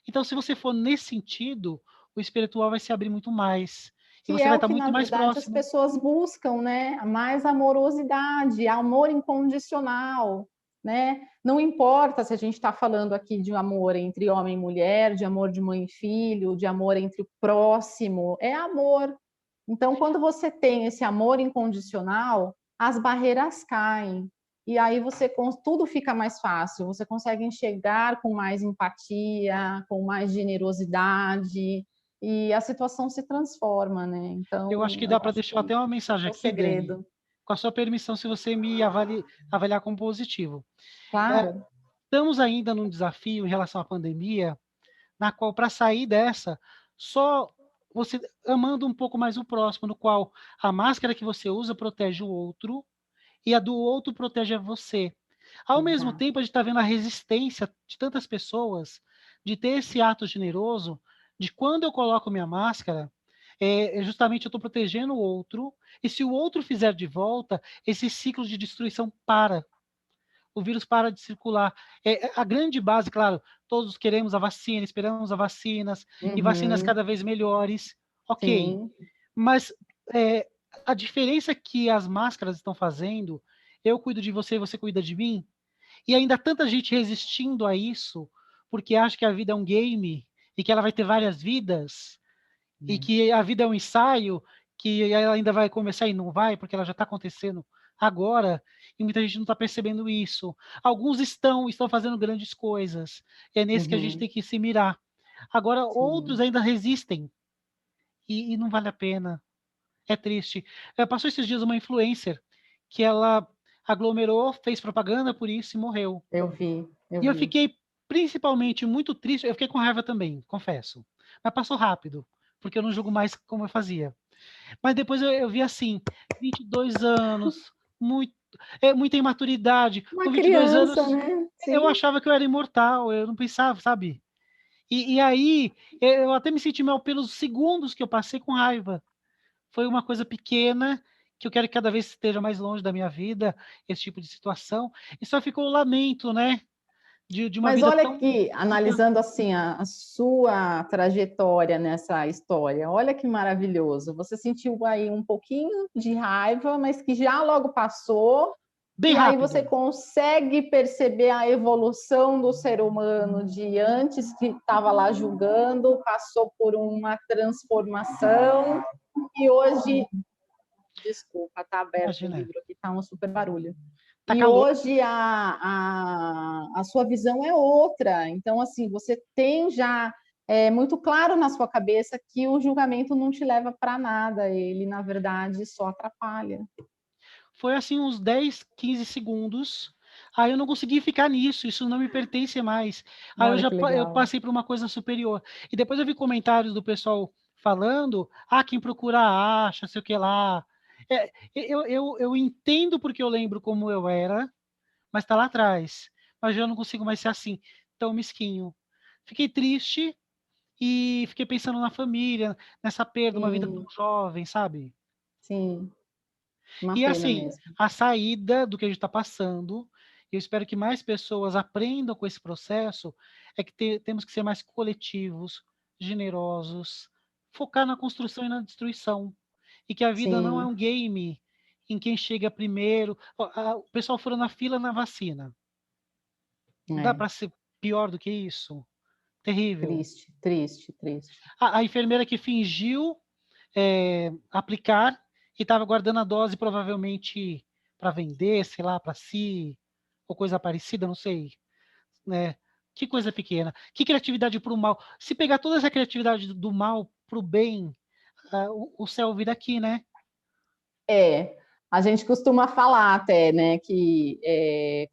Então, se você for nesse sentido, o espiritual vai se abrir muito mais. E Que você é vai o estar que, muito na mais verdade, as próximo. pessoas buscam, né? Mais amorosidade, amor incondicional, né? Não importa se a gente está falando aqui de amor entre homem e mulher, de amor de mãe e filho, de amor entre o próximo, é amor. Então, quando você tem esse amor incondicional, as barreiras caem. E aí tudo fica mais fácil, você consegue enxergar com mais empatia, com mais generosidade, e a situação se transforma, né? Eu acho Então, que eu dá para acho deixar que até uma mensagem é o aqui, Dani, segredo. com a sua permissão, se você me avaliar como positivo. É, Claro. Estamos ainda num desafio em relação à pandemia, na qual, para sair dessa, só você amando um pouco mais o próximo, no qual a máscara que você usa protege o outro e a do outro protege a você. Ao mesmo Exato. tempo, a gente está vendo a resistência de tantas pessoas de ter esse ato generoso, de quando eu coloco minha máscara, justamente eu estou protegendo o outro, e se o outro fizer de volta, esse ciclo de destruição para. O vírus para de circular. A grande base, claro, todos queremos a vacina, esperamos a vacinas, e vacinas Uhum. cada vez melhores, ok. Sim. Mas é, a diferença que as máscaras estão fazendo, eu cuido de você, você cuida de mim, e ainda tanta gente resistindo a isso, porque acha que a vida é um game, e que ela vai ter várias vidas, e que a vida é um ensaio, que ela ainda vai começar e não vai, porque ela já está acontecendo agora, e muita gente não está percebendo isso. Alguns estão fazendo grandes coisas. É nesse que a gente tem que se mirar. Agora, outros Sim. ainda resistem e não vale a pena. É triste. Passou esses dias uma influencer que ela aglomerou, fez propaganda por isso e morreu. Eu vi, eu E eu vi. fiquei principalmente muito triste, eu fiquei com raiva também, confesso. Mas passou rápido, porque eu não julgo mais como eu fazia. Mas depois eu vi assim, 22 anos, muita imaturidade. Uma Com 22 criança, anos, né? eu Sim. achava que eu era imortal, eu não pensava, sabe? E aí, eu até me senti mal pelos segundos que eu passei com raiva. Foi uma coisa pequena, que eu quero que cada vez esteja mais longe da minha vida, esse tipo de situação. E só ficou o lamento, né? De uma Mas vida olha tão. aqui, analisando assim a sua trajetória nessa história, olha que maravilhoso. Você sentiu aí um pouquinho de raiva, mas que já logo passou, Bem e aí você rápido. consegue perceber a evolução do ser humano de antes que estava lá julgando, passou por uma transformação, e hoje, desculpa, está aberto o Imagina. livro aqui, está um super barulho. Tá E calor. hoje a sua visão é outra. Então, assim, você tem já muito claro na sua cabeça que o julgamento não te leva para nada, ele, na verdade, só atrapalha. Foi assim uns 10, 15 segundos. Aí eu não consegui ficar nisso, isso não me pertence mais. Aí Olha que eu legal. passei para uma coisa superior. E depois eu vi comentários do pessoal falando, quem procura acha, sei o que lá. Eu entendo porque eu lembro como eu era, mas está lá atrás. Mas eu não consigo mais ser assim, tão mesquinho. Fiquei triste e fiquei pensando na família, nessa perda, uma vida tão Sim, jovem, sabe? sim, uma E pena assim, mesmo. a saída do que a gente está passando, eu espero que mais pessoas aprendam com esse processo, é que temos que ser mais coletivos, generosos, focar na construção e na destruição. E que a vida não é Sim, um game em quem chega primeiro. O pessoal furando na fila na vacina. Dá é para ser pior do que isso? Terrível. triste, triste, triste. A enfermeira que fingiu aplicar e estava guardando a dose provavelmente para vender, sei lá, para si, ou coisa parecida, não sei, né? Que coisa pequena. Que criatividade para o mal. Se pegar toda essa criatividade do mal para o bem, o céu vira aqui, né? É, a gente costuma falar até, né, que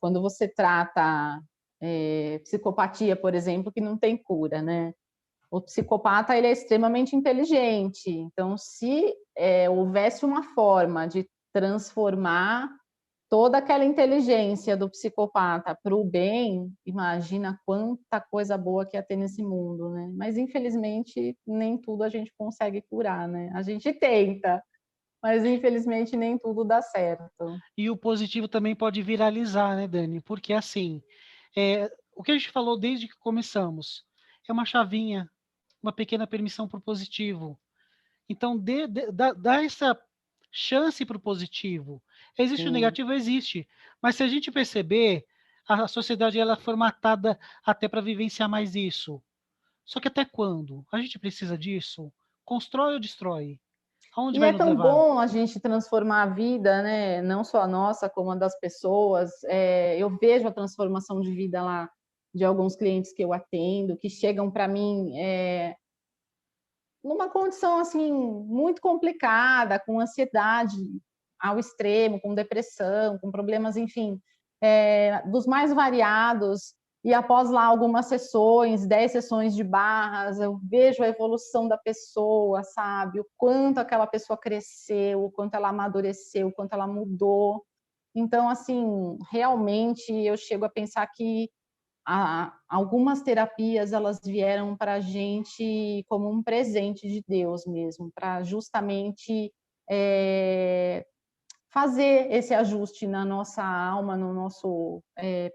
quando você trata psicopatia, por exemplo, que não tem cura, né? O psicopata ele é extremamente inteligente, então se houvesse uma forma de transformar toda aquela inteligência do psicopata para o bem, imagina quanta coisa boa que ia ter nesse mundo, né? Mas infelizmente nem tudo a gente consegue curar, né? A gente tenta, mas infelizmente nem tudo dá certo. E o positivo também pode viralizar, né, Dani? Porque assim, o que a gente falou desde que começamos é uma chavinha, uma pequena permissão para o positivo. Então, dá essa chance para o positivo. Existe o Sim. negativo? Existe. Mas se a gente perceber, a sociedade ela é formatada até para vivenciar mais isso. Só que até quando? A gente precisa disso? Constrói ou destrói? Aonde E vai é nos tão levar? bom a gente transformar a vida, né? Não só a nossa, como a das pessoas. Eu vejo a transformação de vida lá de alguns clientes que eu atendo, que chegam para mim numa condição assim muito complicada, com ansiedade ao extremo, com depressão, com problemas, enfim, dos mais variados. E após lá algumas sessões, 10 sessões de barras, eu vejo a evolução da pessoa, sabe? O quanto aquela pessoa cresceu, o quanto ela amadureceu, o quanto ela mudou. Então, assim, realmente eu chego a pensar que algumas terapias elas vieram para a gente como um presente de Deus mesmo, para justamente fazer esse ajuste na nossa alma, no nosso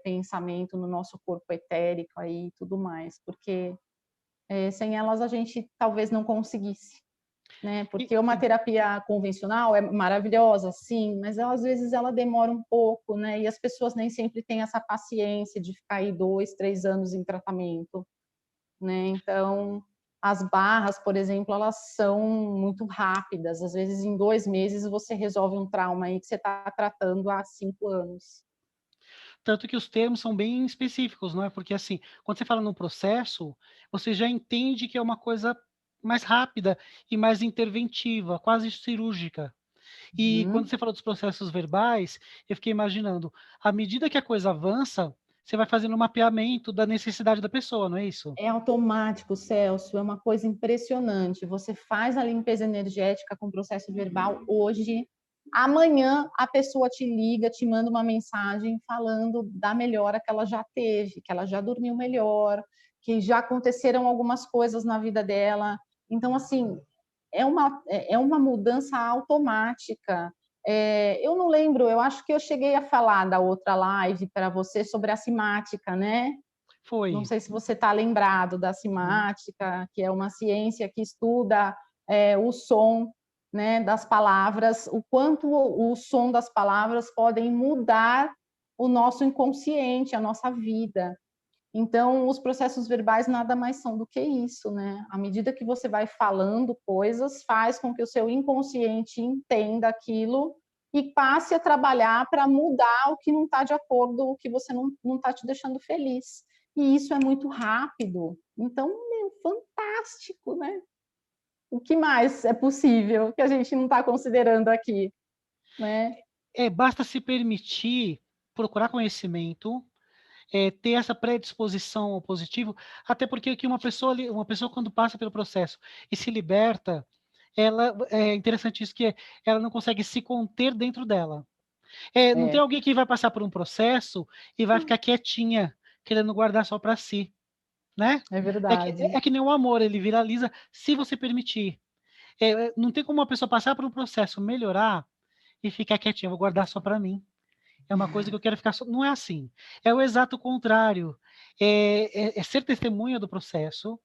pensamento, no nosso corpo etérico aí e tudo mais, porque sem elas a gente talvez não conseguisse, né? E, Porque uma e, terapia convencional é maravilhosa, sim, mas ela, às vezes ela demora um pouco, né? E as pessoas nem sempre têm essa paciência de ficar aí 2, 3 anos em tratamento, né? Então As barras, por exemplo, elas são muito rápidas. Às vezes, em 2 meses, você resolve um trauma aí que você está tratando há 5 anos. Tanto que os termos são bem específicos, não é? Porque, assim, quando você fala num processo, você já entende que é uma coisa mais rápida e mais interventiva, quase cirúrgica. E quando Uhum. você falou dos processos verbais, eu fiquei imaginando, à medida que a coisa avança, você vai fazendo um mapeamento da necessidade da pessoa, não é isso? É automático, Celso, é uma coisa impressionante. Você faz a limpeza energética com o processo verbal hoje, amanhã a pessoa te liga, te manda uma mensagem falando da melhora que ela já teve, que ela já dormiu melhor, que já aconteceram algumas coisas na vida dela. Então, assim, é uma mudança automática. Eu não lembro, eu acho que eu cheguei a falar da outra live para você sobre a simática, né? Não Foi. sei se você está lembrado da simática, que é uma ciência que estuda o som, né, das palavras, o quanto o som das palavras podem mudar o nosso inconsciente, a nossa vida. Então, os processos verbais nada mais são do que isso, né? À medida que você vai falando coisas, faz com que o seu inconsciente entenda aquilo e passe a trabalhar para mudar o que não está de acordo, o que você não está te deixando feliz. E isso é muito rápido. Então, fantástico, né? O que mais é possível que a gente não está considerando aqui, né? Basta se permitir procurar conhecimento, ter essa predisposição ao positivo, até porque que uma pessoa quando passa pelo processo e se liberta, ela é interessante isso que ela não consegue se conter dentro dela. Não tem É, alguém que vai passar por um processo e vai ficar quietinha, querendo guardar só para si, né? é É que, verdade. é que nem o amor, ele viraliza se você permitir. Não tem como uma pessoa passar por um processo, melhorar e ficar quietinha, vou guardar só para mim. É uma coisa que eu quero ficar só. Não é assim. É o exato contrário. É ser testemunha do processo,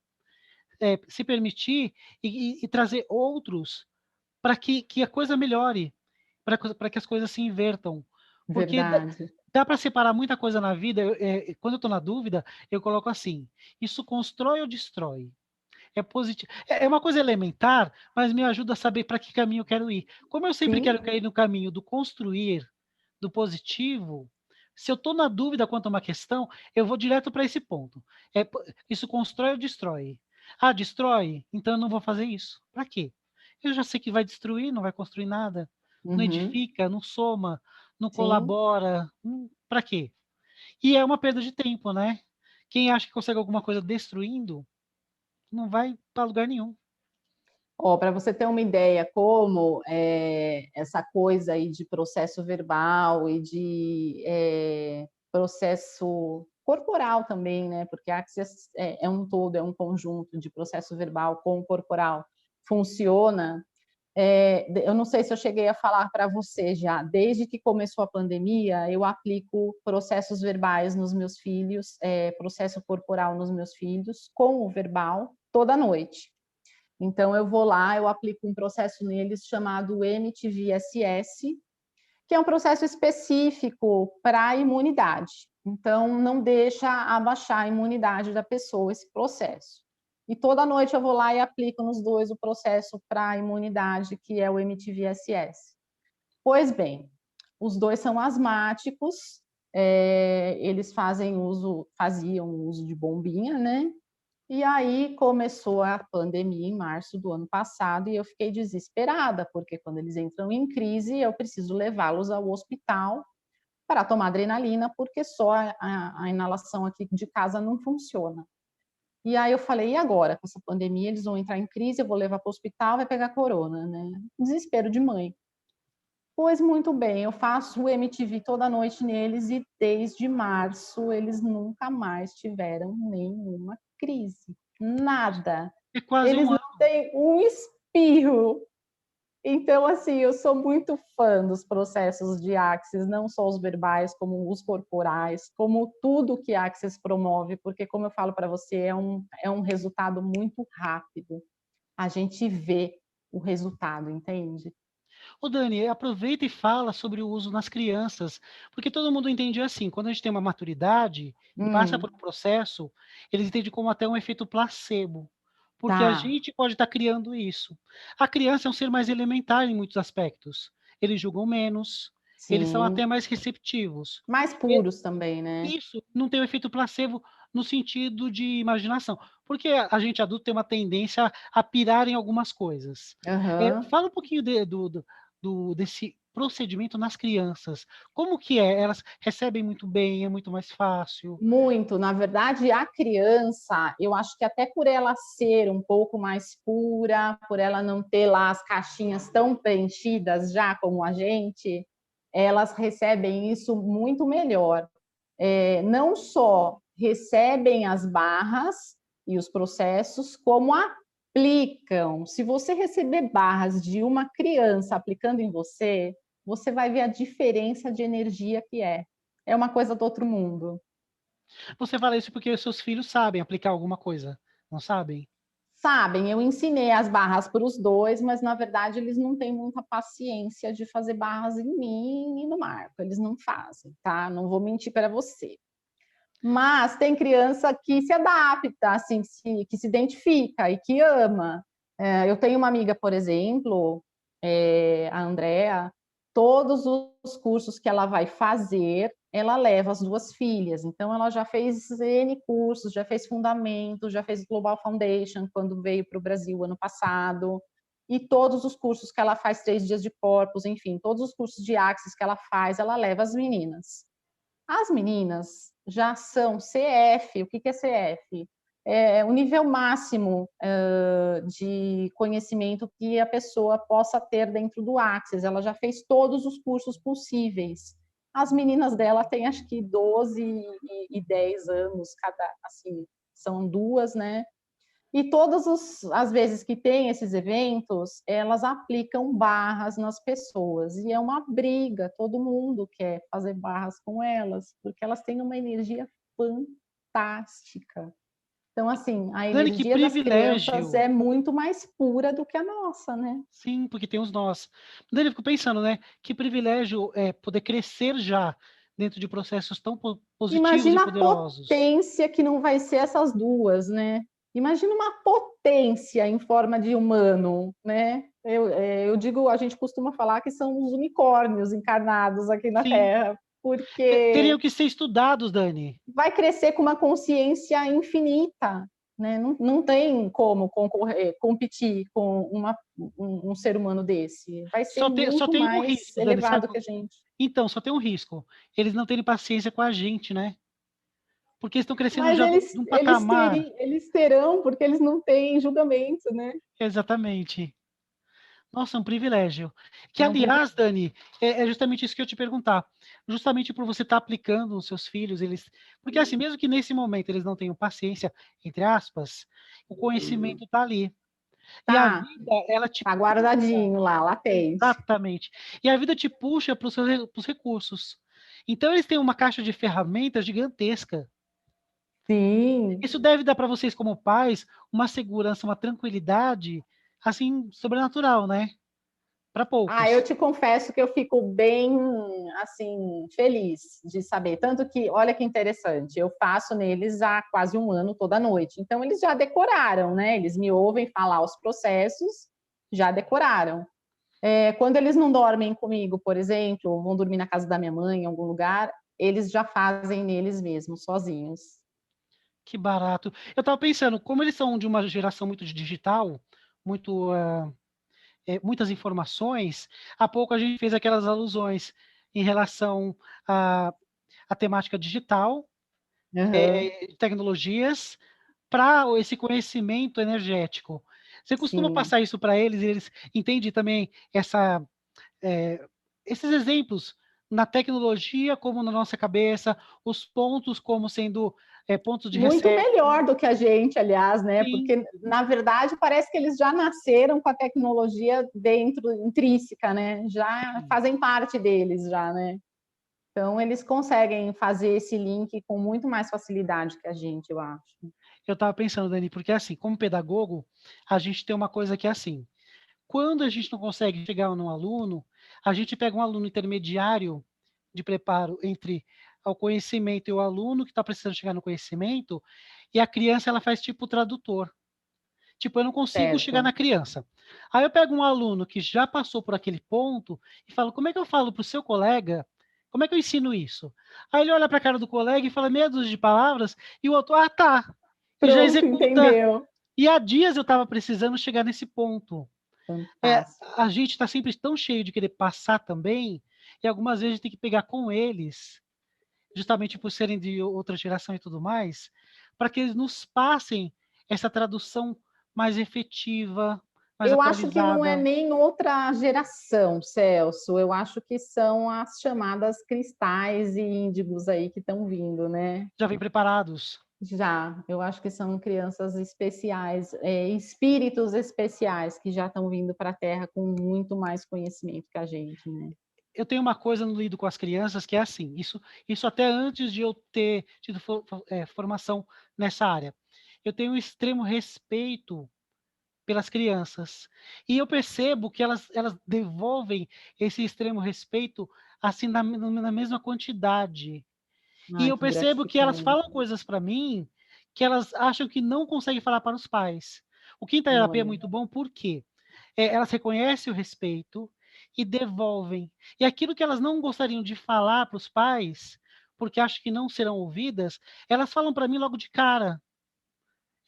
se permitir e trazer outros para que a coisa melhore, para que as coisas se invertam. Porque Verdade. dá para separar muita coisa na vida. Quando eu estou na dúvida, eu coloco assim: isso constrói ou destrói? É positivo. É uma coisa elementar, mas me ajuda a saber para que caminho eu quero ir. Como eu sempre Sim. quero ir no caminho do construir, do positivo, se eu estou na dúvida quanto a uma questão, eu vou direto para esse ponto. Isso constrói ou destrói? Ah, destrói? Então eu não vou fazer isso. Para quê? Eu já sei que vai destruir, não vai construir nada. Não Uhum. edifica, não soma, não Sim. colabora. Para quê? E é uma perda de tempo, né? Quem acha que consegue alguma coisa destruindo, não vai para lugar nenhum. Para você ter uma ideia como essa coisa aí de processo verbal e de processo corporal também, né? Porque a Axis é um todo, é um conjunto de processo verbal com corporal. Funciona. Eu não sei se eu cheguei a falar para você já, desde que começou a pandemia, eu aplico processos verbais nos meus filhos, processo corporal nos meus filhos, com o verbal, toda noite. Então, eu vou lá, eu aplico um processo neles chamado MTVSS, que é um processo específico para a imunidade. Então, não deixa abaixar a imunidade da pessoa esse processo. E toda noite eu vou lá e aplico nos dois o processo para a imunidade, que é o MTVSS. Pois bem, os dois são asmáticos, eles faziam uso de bombinha, né? E aí começou a pandemia em março do ano passado e eu fiquei desesperada, porque quando eles entram em crise, eu preciso levá-los ao hospital para tomar adrenalina, porque só a inalação aqui de casa não funciona. E aí eu falei, e agora? Com essa pandemia, eles vão entrar em crise, eu vou levar para o hospital, vai pegar corona, né? Desespero de mãe. Pois muito bem, eu faço o MTV toda noite neles e desde março eles nunca mais tiveram nenhuma crise. Nada. É quase Eles um não ano. têm um espirro. Então, assim, eu sou muito fã dos processos de Axis, não só os verbais, como os corporais, como tudo que Axis promove, porque, como eu falo para você, é um resultado muito rápido. A gente vê o resultado, entende? Ô Dani, aproveita e fala sobre o uso nas crianças, porque todo mundo entende assim, quando a gente tem uma maturidade e passa por Hum, um processo, eles entendem como até um efeito placebo. porque a Tá, gente pode estar criando isso. A criança é um ser mais elementar em muitos aspectos. Eles julgam menos, eles são até sim. mais receptivos. Mais E puros também, né? isso não tem o efeito placebo no sentido de imaginação, porque a gente adulto tem uma tendência a pirar em algumas coisas. Aham. Fala um pouquinho desse procedimento nas crianças. Como que é? Elas recebem muito bem, é muito mais fácil? Muito. Na verdade, a criança, eu acho que até por ela ser um pouco mais pura, por ela não ter lá as caixinhas tão preenchidas já como a gente, elas recebem isso muito melhor. Não só recebem as barras e os processos, como aplicam. Se você receber barras de uma criança aplicando em você, você vai ver a diferença de energia que é. É uma coisa do outro mundo. Você fala isso porque os seus filhos sabem aplicar alguma coisa, não sabem? Sabem, eu ensinei as barras para os dois, mas na verdade eles não têm muita paciência de fazer barras em mim e no Marco. Eles não fazem, tá? Não vou mentir para você. Mas tem criança que se adapta, assim, que se identifica e que ama. Eu tenho uma amiga, por exemplo, a Andrea, todos os cursos que ela vai fazer, ela leva as duas filhas. Então, ela já fez N cursos, já fez Fundamento, já fez Global Foundation, quando veio para o Brasil ano passado. E todos os cursos que ela faz, 3 dias de corpus, enfim, todos os cursos de Axis que ela faz, ela leva as meninas. As meninas já são CF. O que é CF? É o nível máximo de conhecimento que a pessoa possa ter dentro do Axis. Ela já fez todos os cursos possíveis. As meninas dela têm acho que 12 e 10 anos cada, assim, são duas, né? E todas as vezes que tem esses eventos, elas aplicam barras nas pessoas. E é uma briga, todo mundo quer fazer barras com elas, porque elas têm uma energia fantástica. Então, assim, a Dani, que energia das crianças privilégio! é muito mais pura do que a nossa, né? Sim, porque tem os nós. Daí eu fico pensando, né? Que privilégio é poder crescer já dentro de processos tão positivos e Imagina a poderosos. potência que não vai ser essas duas, né? Imagina uma potência em forma de humano, né? Eu digo, a gente costuma falar que são os unicórnios encarnados aqui na Sim, Terra, porque teriam que ser estudados, Dani. vai crescer com uma consciência infinita, né? Não tem como concorrer, competir com um ser humano desse. Vai ser Só muito tem um mais risco, Dani, sabe? elevado que a gente. Então, só tem um risco. Eles não terem paciência com a gente, né? Porque eles estão crescendo Mas já de um patamar. eles terão, porque eles não têm julgamento, né? Exatamente. Nossa, é um privilégio. Que, É um aliás, privilégio. Dani, é justamente isso que eu ia te perguntar. Justamente por você estar aplicando os seus filhos, eles. Porque, assim, mesmo que nesse momento eles não tenham paciência, entre aspas, o conhecimento está ali. E a Tá, vida, ela te tá puxa. guardadinho lá, latente. Exatamente. E a vida te puxa para os recursos. Então, eles têm uma caixa de ferramentas gigantesca. Sim. Isso deve dar para vocês, como pais, uma segurança, uma tranquilidade, assim, sobrenatural, né? Para Eu poucos. te confesso que eu fico bem, assim, feliz de saber. Tanto que, olha que interessante, eu faço neles há quase um ano, toda noite. Então, eles já decoraram, né? Eles me ouvem falar os processos, já decoraram. Quando eles não dormem comigo, por exemplo, vão dormir na casa da minha mãe, em algum lugar, eles já fazem neles mesmos, sozinhos. Que barato. Eu estava pensando, como eles são de uma geração muito de digital, muito, muitas informações, há pouco a gente fez aquelas alusões em relação à temática digital, Uhum, tecnologias, para esse conhecimento energético. Você costuma sim. passar isso para eles, e eles entendem também é, esses exemplos na tecnologia como na nossa cabeça, os pontos como sendo pontos de Muito reset. melhor do que a gente, aliás, né? Sim, Porque, na verdade, parece que eles já nasceram com a tecnologia dentro, intrínseca, né? Já sim. fazem parte deles, já, né? Então, eles conseguem fazer esse link com muito mais facilidade que a gente, eu acho. Eu estava pensando, Dani, porque assim, como pedagogo, a gente tem uma coisa que é assim, quando a gente não consegue chegar num aluno, a gente pega um aluno intermediário de preparo entre o conhecimento e o aluno que está precisando chegar no conhecimento, e a criança ela faz tipo tradutor. Tipo, eu não consigo chegar Certo. na criança. Aí eu pego um aluno que já passou por aquele ponto e falo, como é que eu falo para o seu colega? Como é que eu ensino isso? Aí ele olha para a cara do colega e fala meia dúzia de palavras e o outro, tá. E já Pronto, executa. entendeu. E há dias eu estava precisando chegar nesse ponto. Fantástico. A gente está sempre tão cheio de querer passar também, e algumas vezes a gente tem que pegar com eles, justamente por serem de outra geração e tudo mais, para que eles nos passem essa tradução mais efetiva, mais Eu acho que não é atualizada. nem outra geração, Celso. Eu acho que são as chamadas cristais e índigos aí que estão vindo, né? Já vem preparados. Já, eu acho que são crianças especiais, espíritos especiais que já estão vindo para a Terra com muito mais conhecimento que a gente, né? Eu tenho uma coisa no lido com as crianças que é assim, isso até antes de eu ter tido formação nessa área. Eu tenho um extremo respeito pelas crianças. E eu percebo que elas devolvem esse extremo respeito assim na mesma quantidade. E Ai, eu que percebo que elas gratificante. falam coisas para mim que elas acham que não conseguem falar para os pais. O Quinta Terapia é Olha, muito bom porque elas reconhecem o respeito e devolvem. E aquilo que elas não gostariam de falar para os pais, porque acham que não serão ouvidas, elas falam para mim logo de cara.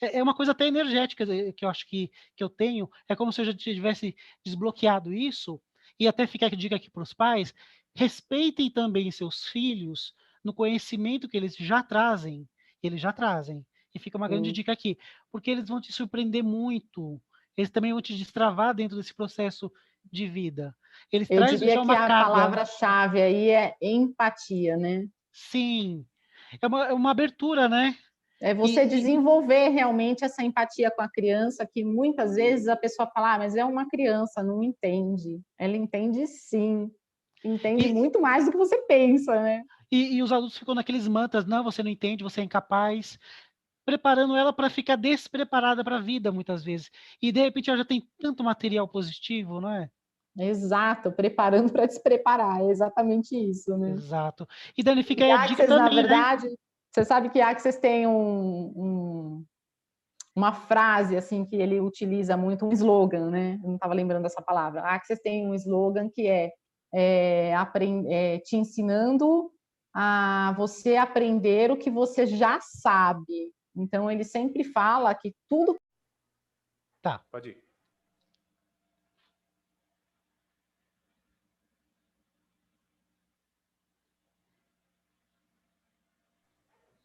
É uma coisa até energética que eu acho que eu tenho. É como se eu já tivesse desbloqueado isso. E até fica a dica aqui para os pais: respeitem também seus filhos no conhecimento que eles já trazem. Eles já trazem. E fica uma grande sim. dica aqui, porque eles vão te surpreender muito. Eles também vão te destravar dentro desse processo de vida. Eles Eu trazem diria já que uma a carga. palavra-chave aí é empatia, né? Sim, é uma abertura, né? É você E, desenvolver realmente essa empatia com a criança, que muitas vezes a pessoa fala, mas é uma criança, não entende. Ela entende sim, entende e, muito mais do que você pensa, né? e os adultos ficam naqueles mantras, não, você não entende, você é incapaz, preparando ela para ficar despreparada para a vida, muitas vezes. E, de repente, ela já tem tanto material positivo, não é? Exato, preparando para despreparar, é exatamente isso, né? Exato. E, Dani, fica E aí a dica Access, na também, né? verdade, você sabe que Access tem uma frase assim que ele utiliza muito, um slogan, né? Eu não estava lembrando dessa palavra. Access tem um slogan que te ensinando a você aprender o que você já sabe. Então ele sempre fala que tudo. Tá. Pode ir.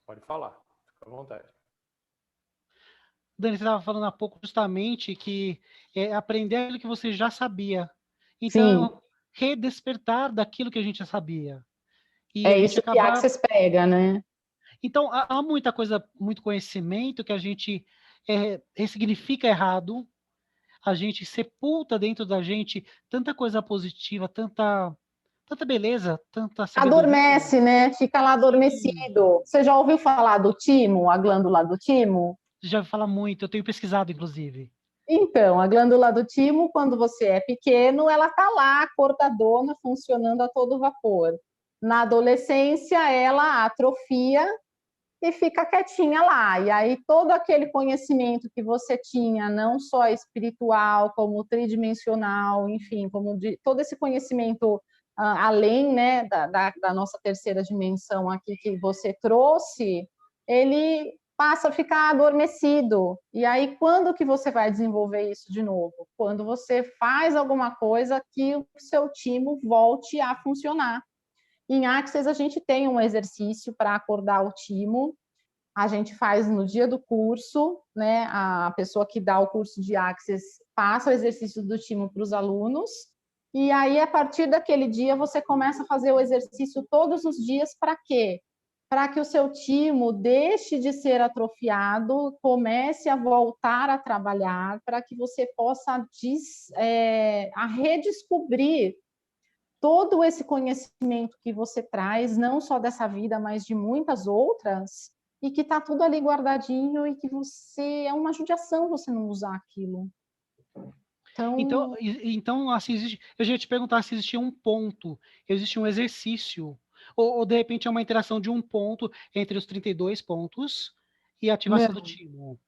Pode falar. Fica à vontade. Dani, você estava falando há pouco justamente que é aprender aquilo que você já sabia. Sim, Então, redespertar daquilo que a gente já sabia. E é a gente isso que acaba. Access pega, né? Então, há muita coisa, muito conhecimento que a gente ressignifica errado, a gente sepulta dentro da gente tanta coisa positiva, tanta beleza, tanta sabedoria. Adormece, né? Fica lá Sim, adormecido. Você já ouviu falar do timo, a glândula do timo? já fala muito, eu tenho pesquisado, inclusive. Então, a glândula do timo, quando você é pequeno, ela está lá, acordadona, funcionando a todo vapor. Na adolescência, ela atrofia e fica quietinha lá. E aí, todo aquele conhecimento que você tinha, não só espiritual, como tridimensional, enfim, todo esse conhecimento além, né, da nossa terceira dimensão aqui que você trouxe, ele passa a ficar adormecido. E aí, quando que você vai desenvolver isso de novo? Quando você faz alguma coisa que o seu timo volte a funcionar. Em Access, a gente tem um exercício para acordar o timo. A gente faz no dia do curso, né? A pessoa que dá o curso de Access passa o exercício do timo para os alunos. E aí, a partir daquele dia, você começa a fazer o exercício todos os dias. Para quê? Para que o seu timo deixe de ser atrofiado, comece a voltar a trabalhar, para que você possa a redescobrir todo esse conhecimento que você traz, não só dessa vida, mas de muitas outras, e que está tudo ali guardadinho e que você é uma judiação você não usar aquilo. Então, Então, assim, eu já ia te perguntar se existia um ponto, existe um exercício, ou de repente é uma interação de um ponto entre os 32 pontos e a ativação do não, timo.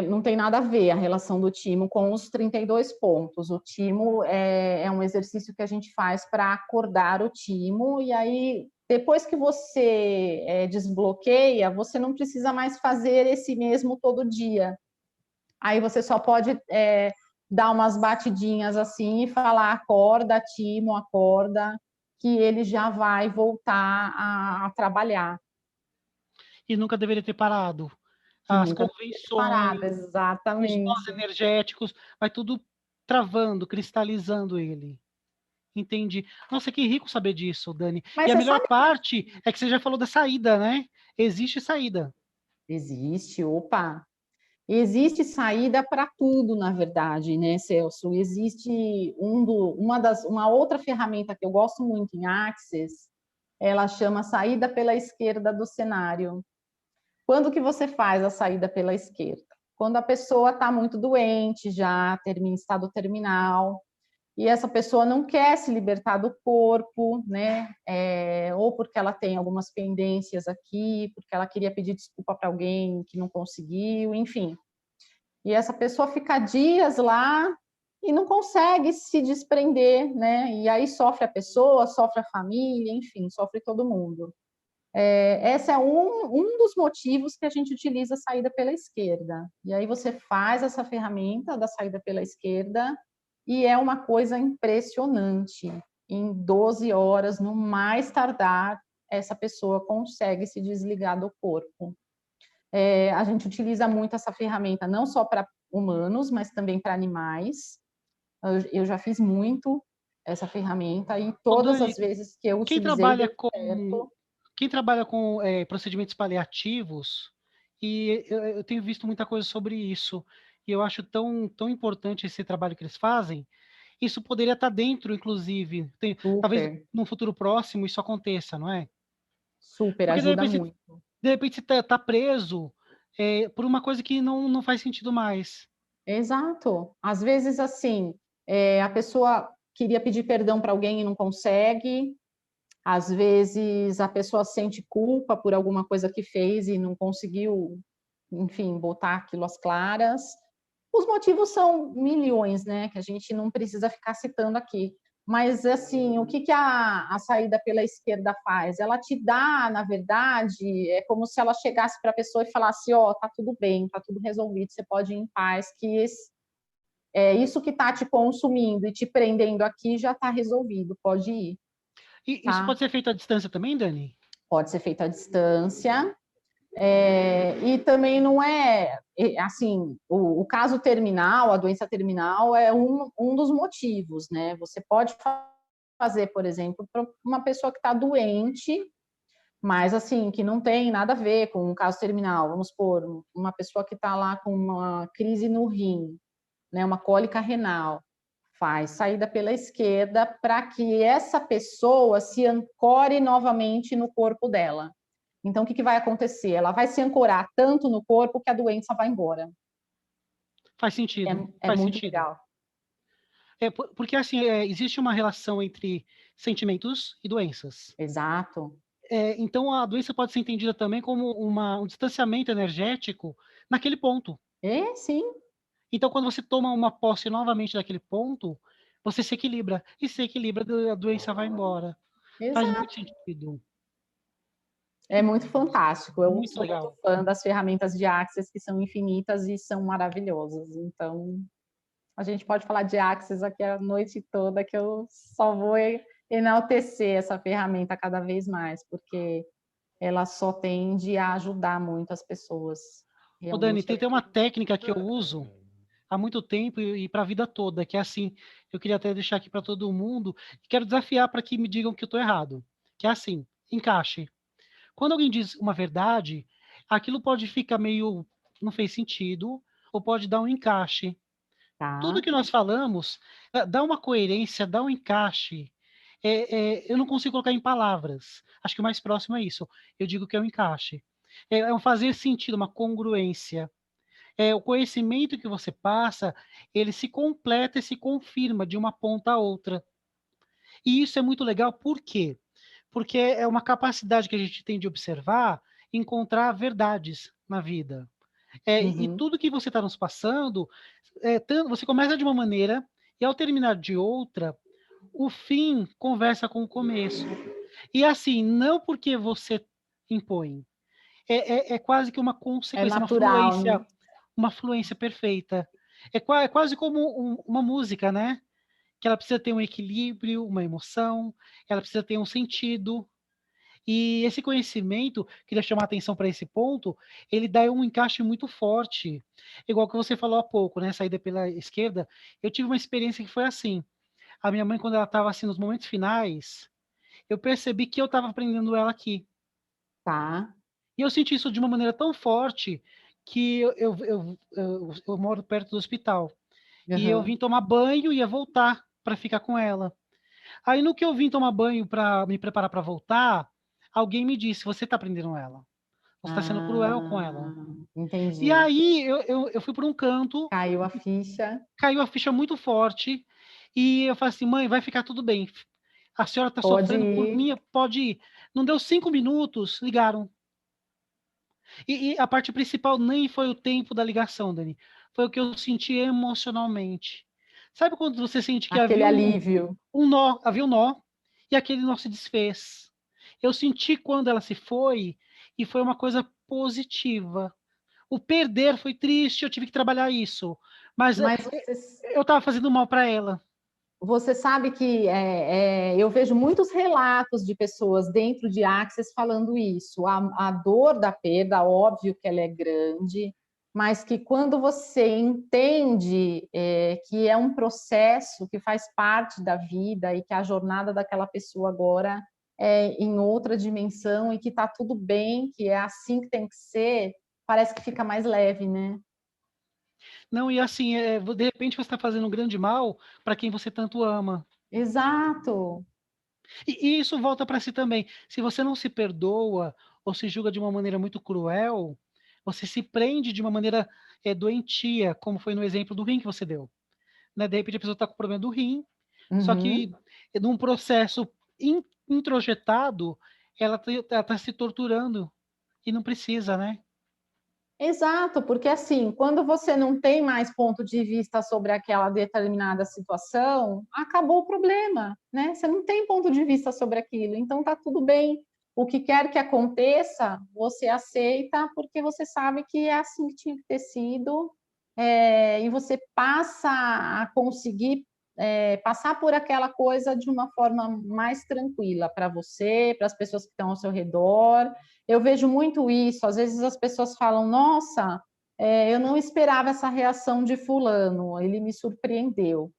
Não tem nada a ver a relação do timo com os 32 pontos. O timo é um exercício que a gente faz para acordar o timo, e aí, depois que você desbloqueia, você não precisa mais fazer esse mesmo todo dia. Aí você só pode dar umas batidinhas assim e falar: acorda, timo, acorda, que ele já vai voltar a trabalhar. E nunca deveria ter parado. Que As nunca convenções, parada, os nós exatamente. energéticos, vai tudo travando, cristalizando ele. Entendi. Nossa, que rico saber disso, Dani. E Mas a você melhor sabe parte é que você já falou da saída, né? Existe saída. existe, opa, existe saída para tudo, na verdade, né, Celso? Existe uma outra ferramenta que eu gosto muito em Access, ela chama saída pela esquerda do cenário. Quando que você faz a saída pela esquerda? Quando a pessoa está muito doente, já termina estado terminal, e essa pessoa não quer se libertar do corpo, né? Ou porque ela tem algumas pendências aqui, porque ela queria pedir desculpa para alguém que não conseguiu, enfim. E essa pessoa fica dias lá e não consegue se desprender, né? E aí sofre a pessoa, sofre a família, enfim, sofre todo mundo. Esse é um dos motivos que a gente utiliza a saída pela esquerda. E aí você faz essa ferramenta da saída pela esquerda e é uma coisa impressionante. Em 12 horas, no mais tardar, essa pessoa consegue se desligar do corpo. A gente utiliza muito essa ferramenta não só para humanos, mas também para animais. Eu já fiz muito essa ferramenta e Ô, todas Dani, as vezes que eu quem utilizei trabalha deu com certo. quem trabalha com procedimentos paliativos, e eu tenho visto muita coisa sobre isso, e eu acho tão importante esse trabalho que eles fazem. Isso poderia estar dentro, inclusive, talvez Super, no futuro próximo isso aconteça, não é? super, Porque ajuda muito. de repente você tá preso por uma coisa que não faz sentido mais. Exato. Às vezes, assim, a pessoa queria pedir perdão para alguém e não consegue. Às vezes, a pessoa sente culpa por alguma coisa que fez e não conseguiu, enfim, botar aquilo às claras. Os motivos são milhões, né, que a gente não precisa ficar citando aqui. Mas, assim, o que, que a saída pela esquerda faz? Ela te dá, na verdade, é como se ela chegasse para a pessoa e falasse: ó, tá tudo bem, tá tudo resolvido, você pode ir em paz, que isso que está te consumindo e te prendendo aqui já está resolvido, pode ir, E isso tá? pode ser feito à distância também, Dani? Pode ser feito à distância. E também não assim, o caso terminal, a doença terminal é um dos motivos, né? Você pode fazer, por exemplo, para uma pessoa que está doente, mas assim, que não tem nada a ver com um caso terminal. Vamos supor, uma pessoa que está lá com uma crise no rim, né? Uma cólica renal. Faz saída pela esquerda para que essa pessoa se ancore novamente no corpo dela. Então, o que vai acontecer? Ela vai se ancorar tanto no corpo que a doença vai embora. Faz sentido, É faz muito sentido. legal. Porque assim, existe uma relação entre sentimentos e doenças. Exato. Então a doença pode ser entendida também como um distanciamento energético naquele ponto. Sim, Então, quando você toma uma posse novamente daquele ponto, você se equilibra. E se equilibra, a doença vai embora. Faz muito exato. sentido. É muito fantástico. Eu Muito sou muito legal. fã das ferramentas de Access, que são infinitas e são maravilhosas. Então, a gente pode falar de Access aqui a noite toda, que eu só vou enaltecer essa ferramenta cada vez mais, porque ela só tende a ajudar muito as pessoas. Ô, Dani, Realmente tem é. uma técnica que eu uso há muito tempo e para a vida toda, que é assim, eu queria até deixar aqui para todo mundo, e quero desafiar para que me digam que eu estou errado. Que é assim, encaixe. Quando alguém diz uma verdade, aquilo pode ficar meio, não fez sentido, ou pode dar um encaixe. Tudo Tá? que nós falamos dá uma coerência, dá um encaixe. Eu não consigo colocar em palavras. Acho que o mais próximo é isso. Eu digo que é um encaixe. É um fazer sentido, uma congruência. O conhecimento que você passa, ele se completa e se confirma de uma ponta a outra. E isso é muito legal, por quê? Porque é uma capacidade que a gente tem de observar, encontrar verdades na vida. E tudo que você está nos passando, você começa de uma maneira e ao terminar de outra, o fim conversa com o começo. E assim, não porque você impõe, é quase que uma É consequência, natural, né? uma fluência perfeita. É quase como uma música, né? Que ela precisa ter um equilíbrio, uma emoção, ela precisa ter um sentido. E esse conhecimento, queria chamar a atenção para esse ponto, ele dá um encaixe muito forte. Igual que você falou há pouco, né? Saída pela esquerda. Eu tive uma experiência que foi assim. A minha mãe, quando ela estava assim nos momentos finais, eu percebi que eu estava aprendendo ela aqui. Tá. E eu senti isso de uma maneira tão forte que eu moro perto do hospital. E eu vim tomar banho e ia voltar para ficar com ela. Aí no que eu vim tomar banho para me preparar para voltar, alguém me disse: você está prendendo ela. Você está sendo cruel com ela. E Entendi. aí eu fui por um canto, Caiu a ficha. caiu a ficha muito forte, e eu falei assim: mãe, vai ficar tudo bem. A senhora está Pode sofrendo por ir. mim, pode ir. Não deu 5 minutos, ligaram. E a parte principal nem foi o tempo da ligação, Dani. Foi o que eu senti emocionalmente. Sabe quando você sente que Aquele havia alívio. havia um nó, e aquele nó se desfez. Eu senti quando ela se foi, e foi uma coisa positiva. O perder foi triste, eu tive que trabalhar isso. Mas Mas eu estava fazendo mal para ela. você sabe que eu vejo muitos relatos de pessoas dentro de Access falando isso. A dor da perda, óbvio que ela é grande, mas que quando você entende que é um processo que faz parte da vida e que a jornada daquela pessoa agora é em outra dimensão e que está tudo bem, que é assim que tem que ser, parece que fica mais leve, né? Não, e assim, de repente você está fazendo um grande mal para quem você tanto ama. Exato. E isso volta para si também. Se você não se perdoa ou se julga de uma maneira muito cruel, você se prende de uma maneira doentia, como foi no exemplo do rim que você deu. Né? De repente a pessoa está com problema do rim, só que Uhum. num processo introjetado, ela está se torturando e não precisa, né? Exato, porque assim, quando você não tem mais ponto de vista sobre aquela determinada situação, acabou o problema, né? Você não tem ponto de vista sobre aquilo, então tá tudo bem. O que quer que aconteça, você aceita, porque você sabe que é assim que tinha que ter sido, e você passa a conseguir passar por aquela coisa de uma forma mais tranquila para você, para as pessoas que estão ao seu redor. Eu vejo muito isso. Às vezes as pessoas falam: Nossa, eu não esperava essa reação de fulano, ele me surpreendeu.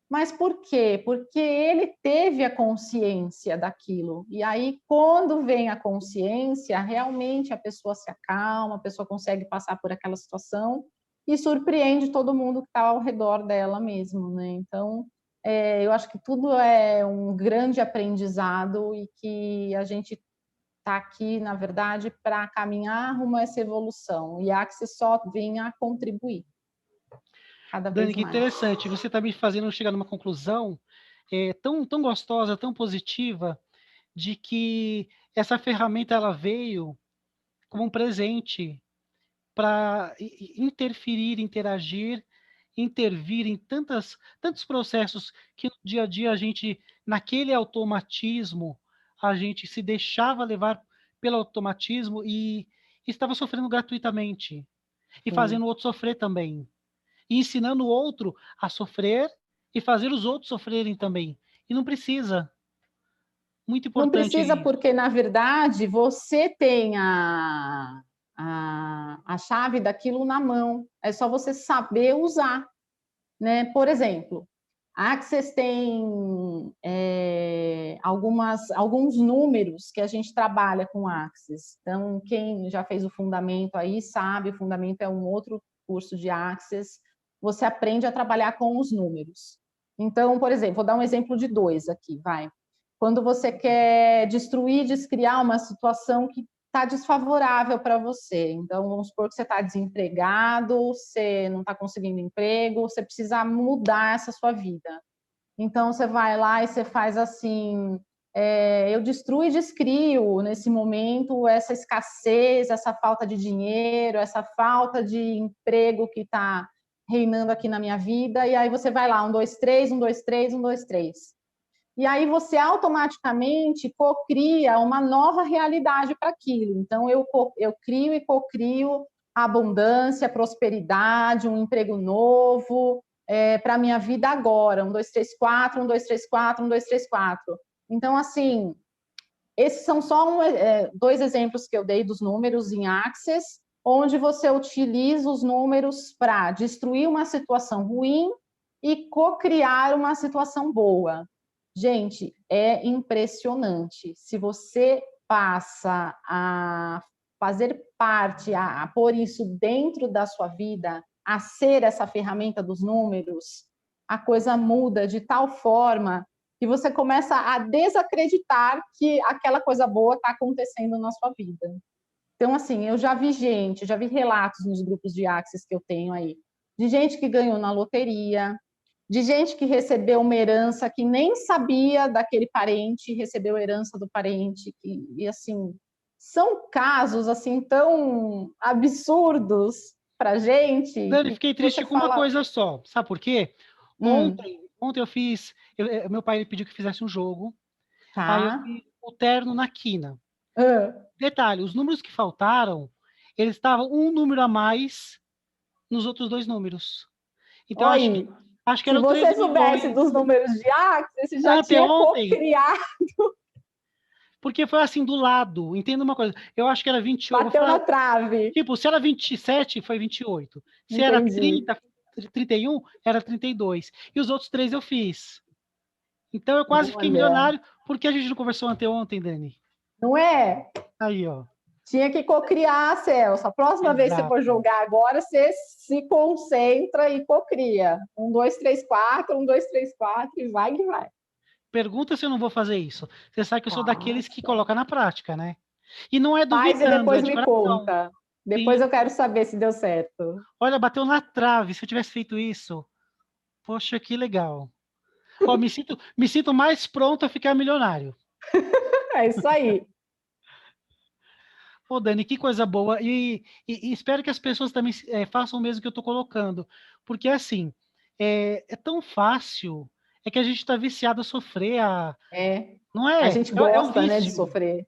Mas por quê? Porque ele teve a consciência daquilo. E aí, quando vem a consciência, realmente a pessoa se acalma, a pessoa consegue passar por aquela situação e surpreende todo mundo que está ao redor dela mesmo, né? Então, eu acho que tudo é um grande aprendizado e que a gente está aqui, na verdade, para caminhar rumo a essa evolução. E a Axis só vem a contribuir cada Dani, vez que mais. interessante. Você está me fazendo chegar numa conclusão tão gostosa, tão positiva, de que essa ferramenta ela veio como um presente para interferir, interagir, intervir em tantos processos que no dia a dia a gente, naquele automatismo, a gente se deixava levar pelo automatismo e estava sofrendo gratuitamente e Sim. fazendo o outro sofrer também, e ensinando o outro a sofrer e fazer os outros sofrerem também. E não precisa. Muito Não importante precisa, isso. porque, na verdade, você tem a chave daquilo na mão. É só você saber usar, né? Por exemplo, a Access tem alguns números que a gente trabalha com Access. Então, quem já fez o fundamento aí sabe, o fundamento é um outro curso de Access. Você aprende a trabalhar com os números. Então, por exemplo, vou dar um exemplo de 2 aqui, vai. Quando você quer destruir, descriar uma situação que está desfavorável para você. Então, vamos supor que você está desempregado, você não está conseguindo emprego, você precisa mudar essa sua vida. Então, você vai lá e você faz assim: eu destruo e descrio nesse momento essa escassez, essa falta de dinheiro, essa falta de emprego que está reinando aqui na minha vida, e aí você vai lá, 1, 2, 3, 1, 2, 3, 1, 2, 3. E aí você automaticamente cocria uma nova realidade para aquilo. Então, eu crio e cocrio abundância, prosperidade, um emprego novo para a minha vida agora. 1, 2, 3, 4, 1, 2, 3, 4, 1, 2, 3, 4. Então, assim, esses são só 2 exemplos que eu dei dos números em Access, onde você utiliza os números para destruir uma situação ruim e co-criar uma situação boa. Gente, é impressionante. Se você passa a fazer parte, a pôr isso dentro da sua vida, a ser essa ferramenta dos números, a coisa muda de tal forma que você começa a desacreditar que aquela coisa boa está acontecendo na sua vida. Então, assim, eu já vi relatos nos grupos de Access que eu tenho aí, de gente que ganhou na loteria, de gente que recebeu uma herança que nem sabia daquele parente, recebeu herança do parente, e assim, são casos assim tão absurdos pra gente. Dani, fiquei triste com uma coisa só. Sabe por quê? Ontem eu fiz. Meu pai pediu que fizesse um jogo. Tá. Aí eu fiz o terno na quina. Ah. Detalhe: os números que faltaram, eles estavam um número a mais nos outros 2 números. Então, acho que se eram você 13 soubesse milhões. dos números de Axis, você já tinha co-criado. Porque foi assim, do lado. Entenda uma coisa. Eu acho que era 28. Bateu na trave. Tipo, se era 27, foi 28. Se Entendi. era 30, 31, era 32. E os outros 3 eu fiz. Então eu quase fiquei milionário, porque a gente não conversou anteontem, Dani. Não é? Aí, ó. Tinha que cocriar, Celso. A próxima vez que você for jogar agora, você se concentra e cocria. 1, 2, 3, 4, 1, 2, 3, 4 e vai que vai. Pergunta se eu não vou fazer isso. Você sabe que eu sou daqueles que coloca na prática, né? E não é duvidando, faz e depois é de me coração. conta. Depois Sim. Eu quero saber se deu certo. Olha, bateu na trave. Se eu tivesse feito isso, poxa, que legal. Ó, me sinto mais pronto a ficar milionário. É isso aí. Pô, Dani, que coisa boa. E espero que as pessoas também façam o mesmo que eu estou colocando. Porque, assim, é tão fácil. É que a gente está viciado a sofrer. Não é? A gente É um gosta, vício. né, de sofrer.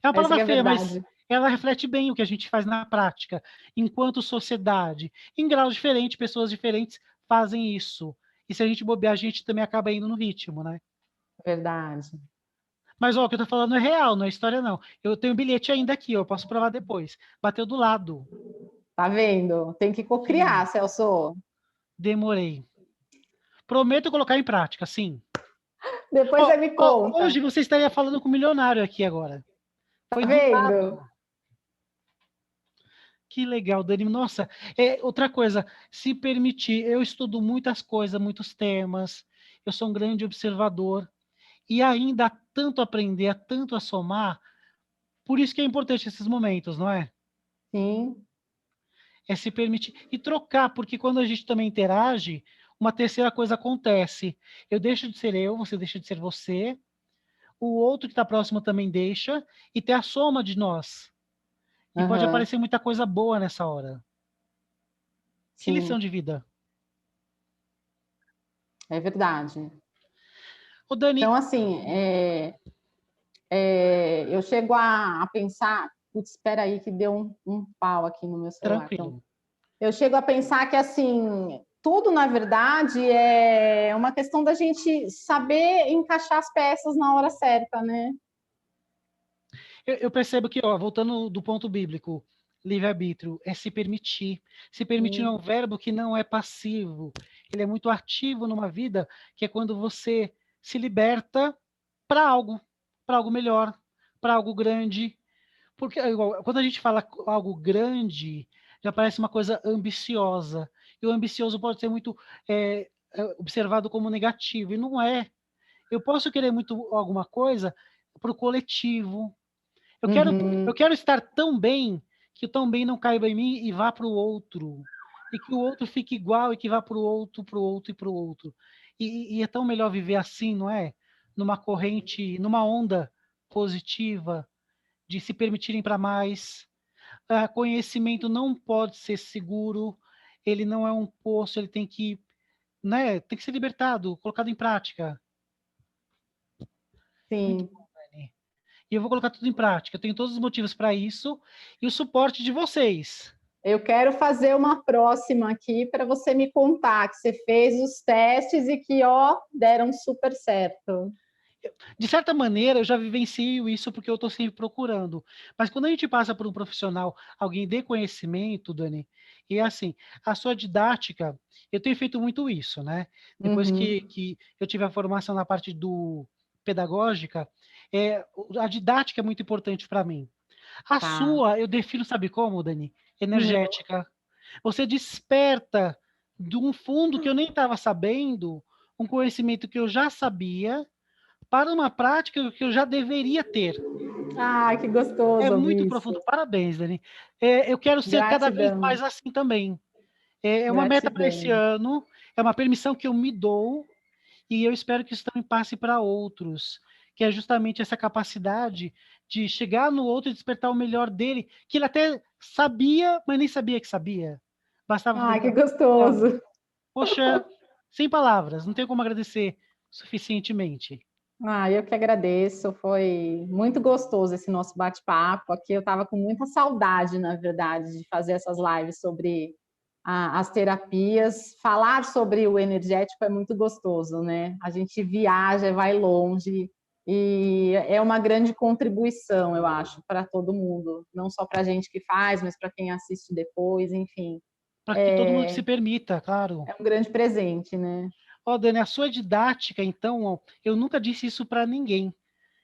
É uma palavra feia, verdade. mas ela reflete bem o que a gente faz na prática, enquanto sociedade. Em graus diferentes, pessoas diferentes fazem isso. E se a gente bobear, a gente também acaba indo no ritmo, né? Verdade. Mas ó, o que eu tô falando é real, não é história, não. Eu tenho um bilhete ainda aqui, eu posso provar depois. Bateu do lado. Tá vendo? Tem que cocriar, Celso. Demorei. Prometo colocar em prática, sim. Depois você me conta. Hoje você estaria falando com um milionário aqui agora. Tá vendo? Que legal, Dani. Nossa, outra coisa, se permitir, eu estudo muitas coisas, muitos temas, eu sou um grande observador, e ainda há tanto a aprender, há tanto a somar, por isso que é importante esses momentos, não é? Sim. É se permitir e trocar, porque quando a gente também interage, uma terceira coisa acontece. Eu deixo de ser eu, você deixa de ser você, o outro que está próximo também deixa, e tem a soma de nós. E pode aparecer muita coisa boa nessa hora. Que lição de vida. É verdade. Ô, Dani... Então, assim, eu chego a pensar... Putz, espera aí que deu um pau aqui no meu celular. Tranquilo. Então, eu chego a pensar que, assim, tudo, na verdade, é uma questão da gente saber encaixar as peças na hora certa, né? Eu percebo que, ó, voltando do ponto bíblico, livre-arbítrio é se permitir. Se permitir é um verbo que não é passivo. Ele é muito ativo numa vida, que é quando você se liberta para algo melhor, para algo grande. Porque quando a gente fala algo grande, já parece uma coisa ambiciosa. E o ambicioso pode ser muito observado como negativo, e não é. Eu posso querer muito alguma coisa para o coletivo. Eu quero estar tão bem que o tão bem não caiba em mim e vá para o outro. E que o outro fique igual e que vá para o outro, para o outro e para o outro. E é tão melhor viver assim, não é? numa corrente, numa onda positiva, de se permitirem para mais. Conhecimento não pode ser seguro, ele não é um poço, ele tem que, né, tem que ser libertado, colocado em prática. Muito Sim. bom, Dani. E eu vou colocar tudo em prática. Eu tenho todos os motivos para isso e o suporte de vocês. Eu quero fazer uma próxima aqui para você me contar que você fez os testes e que, ó, deram super certo. De certa maneira, eu já vivencio isso porque eu estou sempre procurando. Mas quando a gente passa por um profissional, alguém de conhecimento, Dani, e é assim, a sua didática, eu tenho feito muito isso, né? Depois que eu tive a formação na parte do pedagógica, a didática é muito importante para mim. A Tá. sua, eu defino, sabe como, Dani? Hum. Energética. Você desperta de um fundo que eu nem estava sabendo, um conhecimento que eu já sabia, para uma prática que eu já deveria ter. Ah, que É gostoso muito ouvir isso. profundo. Parabéns, Dani. Eu quero ser cada vez Gratidão, mais assim também. É uma meta para esse gratidão. ano, é uma permissão que eu me dou e eu espero que isso também passe para outros, que é justamente essa capacidade de chegar no outro e despertar o melhor dele, que ele até sabia, mas nem sabia que sabia. Bastava Ah, que perguntar. gostoso. Poxa, sem palavras, não tenho como agradecer suficientemente. Ah, eu que agradeço. Foi muito gostoso esse nosso bate-papo. Aqui eu estava com muita saudade, na verdade, de fazer essas lives sobre as terapias. Falar sobre o energético é muito gostoso, né? A gente viaja, vai longe e é uma grande contribuição, eu acho, para todo mundo, não só para a gente que faz, mas para quem assiste depois, enfim. Para que todo mundo É, se permita, claro. é um grande presente, né? Ó, Dani, a sua didática, então, ó, eu nunca disse isso para ninguém.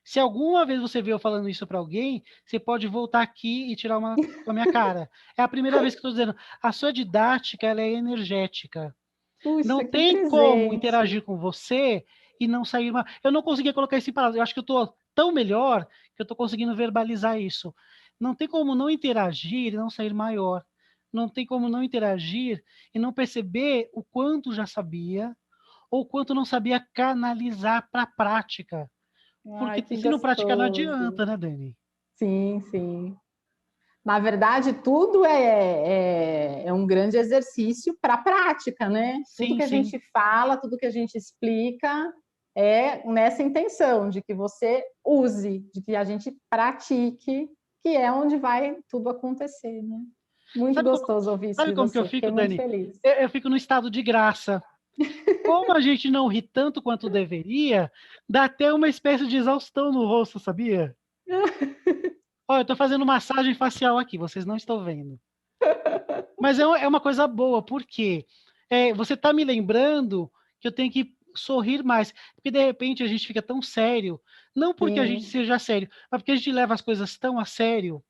Se alguma vez você viu eu falando isso para alguém, você pode voltar aqui e tirar uma com a minha cara. É a primeira vez que estou dizendo. A sua didática, ela é energética. Não Puxa, que tem como presente. interagir com você e não sair uma... Eu não conseguia colocar isso em palavras. Eu acho que eu estou tão melhor que eu estou conseguindo verbalizar isso. Não tem como não interagir e não sair maior. Não tem como não interagir e não perceber o quanto já sabia ou quanto não sabia canalizar para a prática. Ai, Porque que se não praticar, não gostoso. adianta, né, Dani? Sim, sim. Na verdade, tudo é um grande exercício para a prática, né? Tudo Sim, que a sim. gente fala, tudo que a gente explica é nessa intenção de que você use, de que a gente pratique, que é onde vai tudo acontecer, né? Muito Sabe como, gostoso ouvir isso sabe de como que eu você. Fiquei fico, muito Dani? feliz. Eu fico no estado de graça. Como a gente não ri tanto quanto deveria, dá até uma espécie de exaustão no rosto, sabia? Olha, eu tô fazendo massagem facial aqui, vocês não estão vendo. Mas é uma coisa boa, porque você tá me lembrando que eu tenho que sorrir mais. Porque de repente a gente fica tão sério, não porque a gente Sim, seja sério, mas porque a gente leva as coisas tão a sério,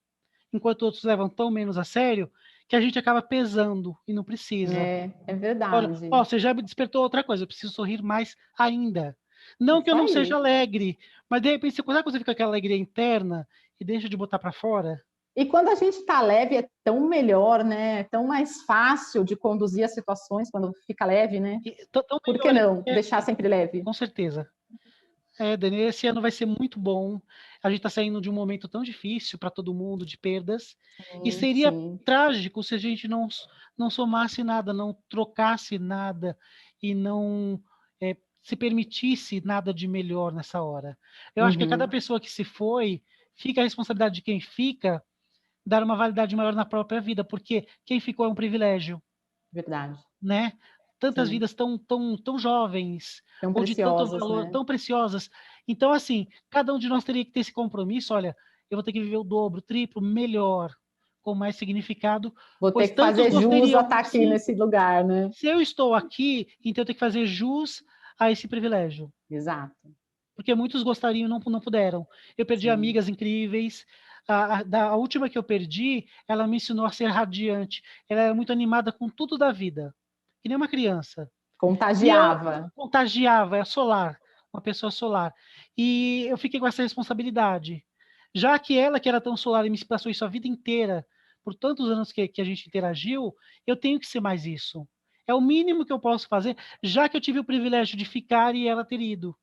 enquanto outros levam tão menos a sério, que a gente acaba pesando e não precisa. é Olha, verdade. ó, você já me despertou outra coisa, eu preciso sorrir mais ainda. Não que Isso eu não seja aí. alegre, mas de repente, sabe quando você fica com aquela alegria interna e deixa de botar para fora? E quando a gente está leve, é tão melhor, né? É tão mais fácil de conduzir as situações quando fica leve, né? Tão Por que melhor, não deixar sempre leve? com certeza. Dani, esse ano vai ser muito bom. A gente está saindo de um momento tão difícil para todo mundo, de perdas, e Sim, seria sim, trágico se a gente não somasse nada, não trocasse nada e não se permitisse nada de melhor nessa hora. Eu acho que cada uhum, pessoa que se foi, fica a responsabilidade de quem fica dar uma validade maior na própria vida, porque quem ficou é um privilégio, verdade. né? Tantas Sim, vidas tão jovens, tão ou de tanto preciosas, valor, né? tão preciosas. Então, assim, cada um de nós teria que ter esse compromisso, olha, eu vou ter que viver o dobro, o triplo, melhor, com mais significado, Vou ter pois que tantos fazer jus a gostariam, estar aqui sim, nesse lugar, né? se eu estou aqui, então eu tenho que fazer jus a esse privilégio, Exato, porque muitos gostariam e não puderam. Eu perdi sim. amigas incríveis, a última que eu perdi, ela me ensinou a ser radiante, ela era muito animada com tudo da vida, que nem uma criança. E eu Contagiava. contagiava, é solar, uma pessoa solar. E eu fiquei com essa responsabilidade. Já que ela, que era tão solar e me passou isso a vida inteira, por tantos anos que a gente interagiu, eu tenho que ser mais isso. É o mínimo que eu posso fazer, já que eu tive o privilégio de ficar e ela ter ido.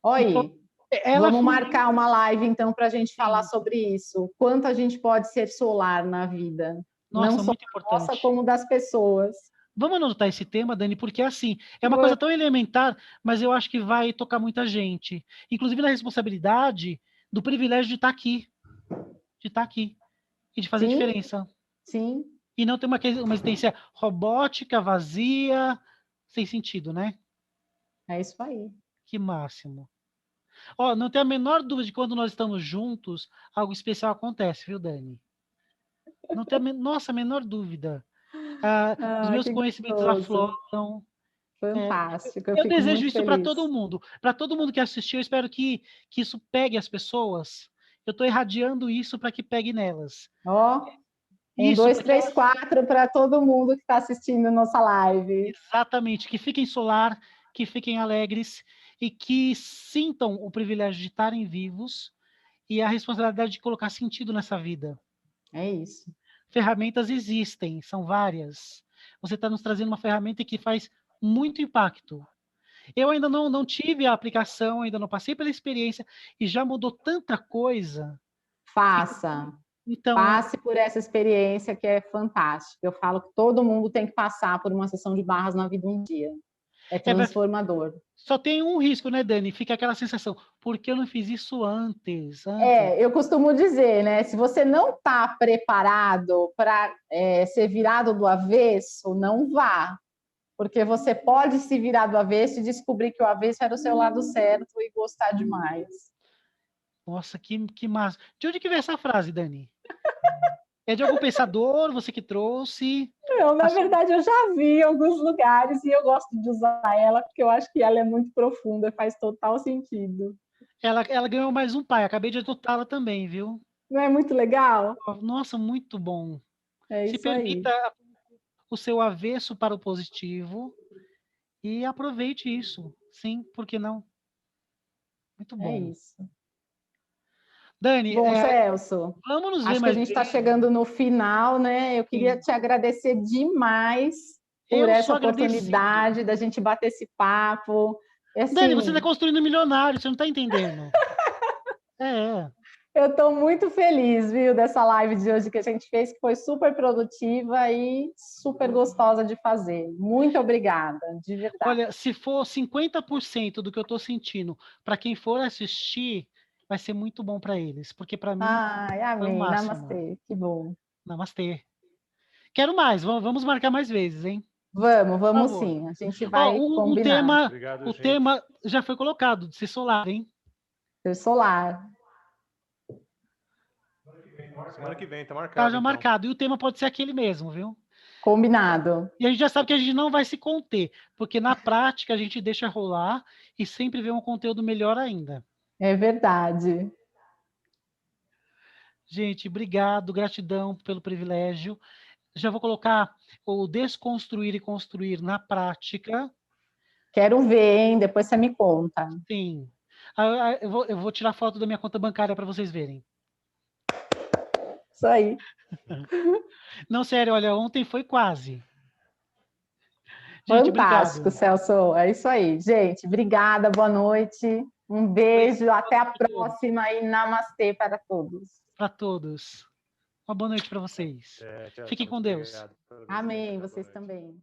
Olha Então, aí, ela vamos fluiu, marcar uma live, então, para a gente falar sim. sobre isso. Quanto a gente pode ser solar na vida, não Nossa, só muito nossa, importante. como das pessoas. Vamos anotar esse tema, Dani, porque assim, é uma coisa tão elementar, mas eu acho que vai tocar muita gente. Inclusive na responsabilidade do privilégio de estar aqui, e de fazer Sim, diferença. sim, E não ter uma existência robótica, vazia, sem sentido, né? é isso aí. Que máximo. Ó, não tenho a menor dúvida de que quando nós estamos juntos, algo especial acontece, viu, Dani? Não tenho nossa, a menor dúvida. Ah, os Ah, meus que conhecimentos gostoso. afloram. É, Fantástico, eu eu fico desejo muito isso para feliz. todo mundo. Para todo mundo que assistiu, eu espero que isso pegue as pessoas. Eu estou irradiando isso para que pegue nelas. Ó, um, Isso, dois, para que três, elas, quatro para todo mundo que está assistindo nossa live. exatamente, que fiquem solar, que fiquem alegres e que sintam o privilégio de estarem vivos e a responsabilidade de colocar sentido nessa vida. É isso. Ferramentas existem, são várias. Você está nos trazendo uma ferramenta que faz muito impacto. Eu ainda não tive a aplicação, ainda não passei pela experiência e já mudou tanta coisa. Faça. Então, Passe por essa experiência que é fantástica. Eu falo que todo mundo tem que passar por uma sessão de barras na vida um dia. É é, transformador. só tem um risco, né, Dani? Fica aquela sensação, por que eu não fiz isso antes? É, eu costumo dizer, né? Se você não está preparado para ser virado do avesso, não vá. Porque você pode se virar do avesso e descobrir que o avesso era o seu lado certo e gostar demais. Nossa, que massa. De onde que veio essa frase, Dani? É de algum pensador, você que trouxe? Eu, A na sua- verdade, eu já vi em alguns lugares e eu gosto de usar ela porque eu acho que ela é muito profunda, faz total sentido. Ela ganhou mais um pai, acabei de adotá-la também, viu? Não é muito legal? Nossa, muito bom. É Se isso aí. permita o seu avesso para o positivo e aproveite isso. Sim, por que não? Muito É bom. isso. Dani, Bom, Celso, vamos nos ver acho que a mais gente está vezes. chegando no final, né? Eu queria Sim. te agradecer demais por Eu essa sou agradecido. oportunidade da gente bater esse papo. E, Dani, você está assim, construindo um milionário, você não está entendendo. É. eu estou muito feliz, viu, dessa live de hoje que a gente fez, que foi super produtiva e super gostosa de fazer. Muito obrigada, de verdade. Olha, se for 50% do que eu estou sentindo, para quem for assistir, vai ser muito bom para eles, porque para mim Ai, foi o amém. máximo. Namastê. Que bom. Namastê. Quero mais, vamos marcar mais vezes, hein? Vamos, Por vamos favor. sim. A gente Ó, vai combinar. Obrigado, o gente. tema já foi colocado, de ser solar, hein? Ser solar. Semana que vem, tá Tá marcado já então. marcado. E o tema pode ser aquele mesmo, viu? Combinado. E a gente já sabe que a gente não vai se conter, porque na prática a gente deixa rolar e sempre vê um conteúdo melhor ainda. É verdade. Gente, obrigado, gratidão pelo privilégio. Já vou colocar o desconstruir e construir na prática. Quero ver, hein? Depois você me conta. Sim. Eu vou tirar foto da minha conta bancária para vocês verem. Isso aí. Não, sério, olha, ontem foi quase. Gente, Fantástico, obrigado. Celso. É isso aí. Gente, obrigada, boa noite. Um beijo, até a próxima e namastê para todos. Para todos. Uma boa noite para vocês. Tchau, Fiquem com muito Deus. obrigado pela visita. Amém, Boa vocês noite. também.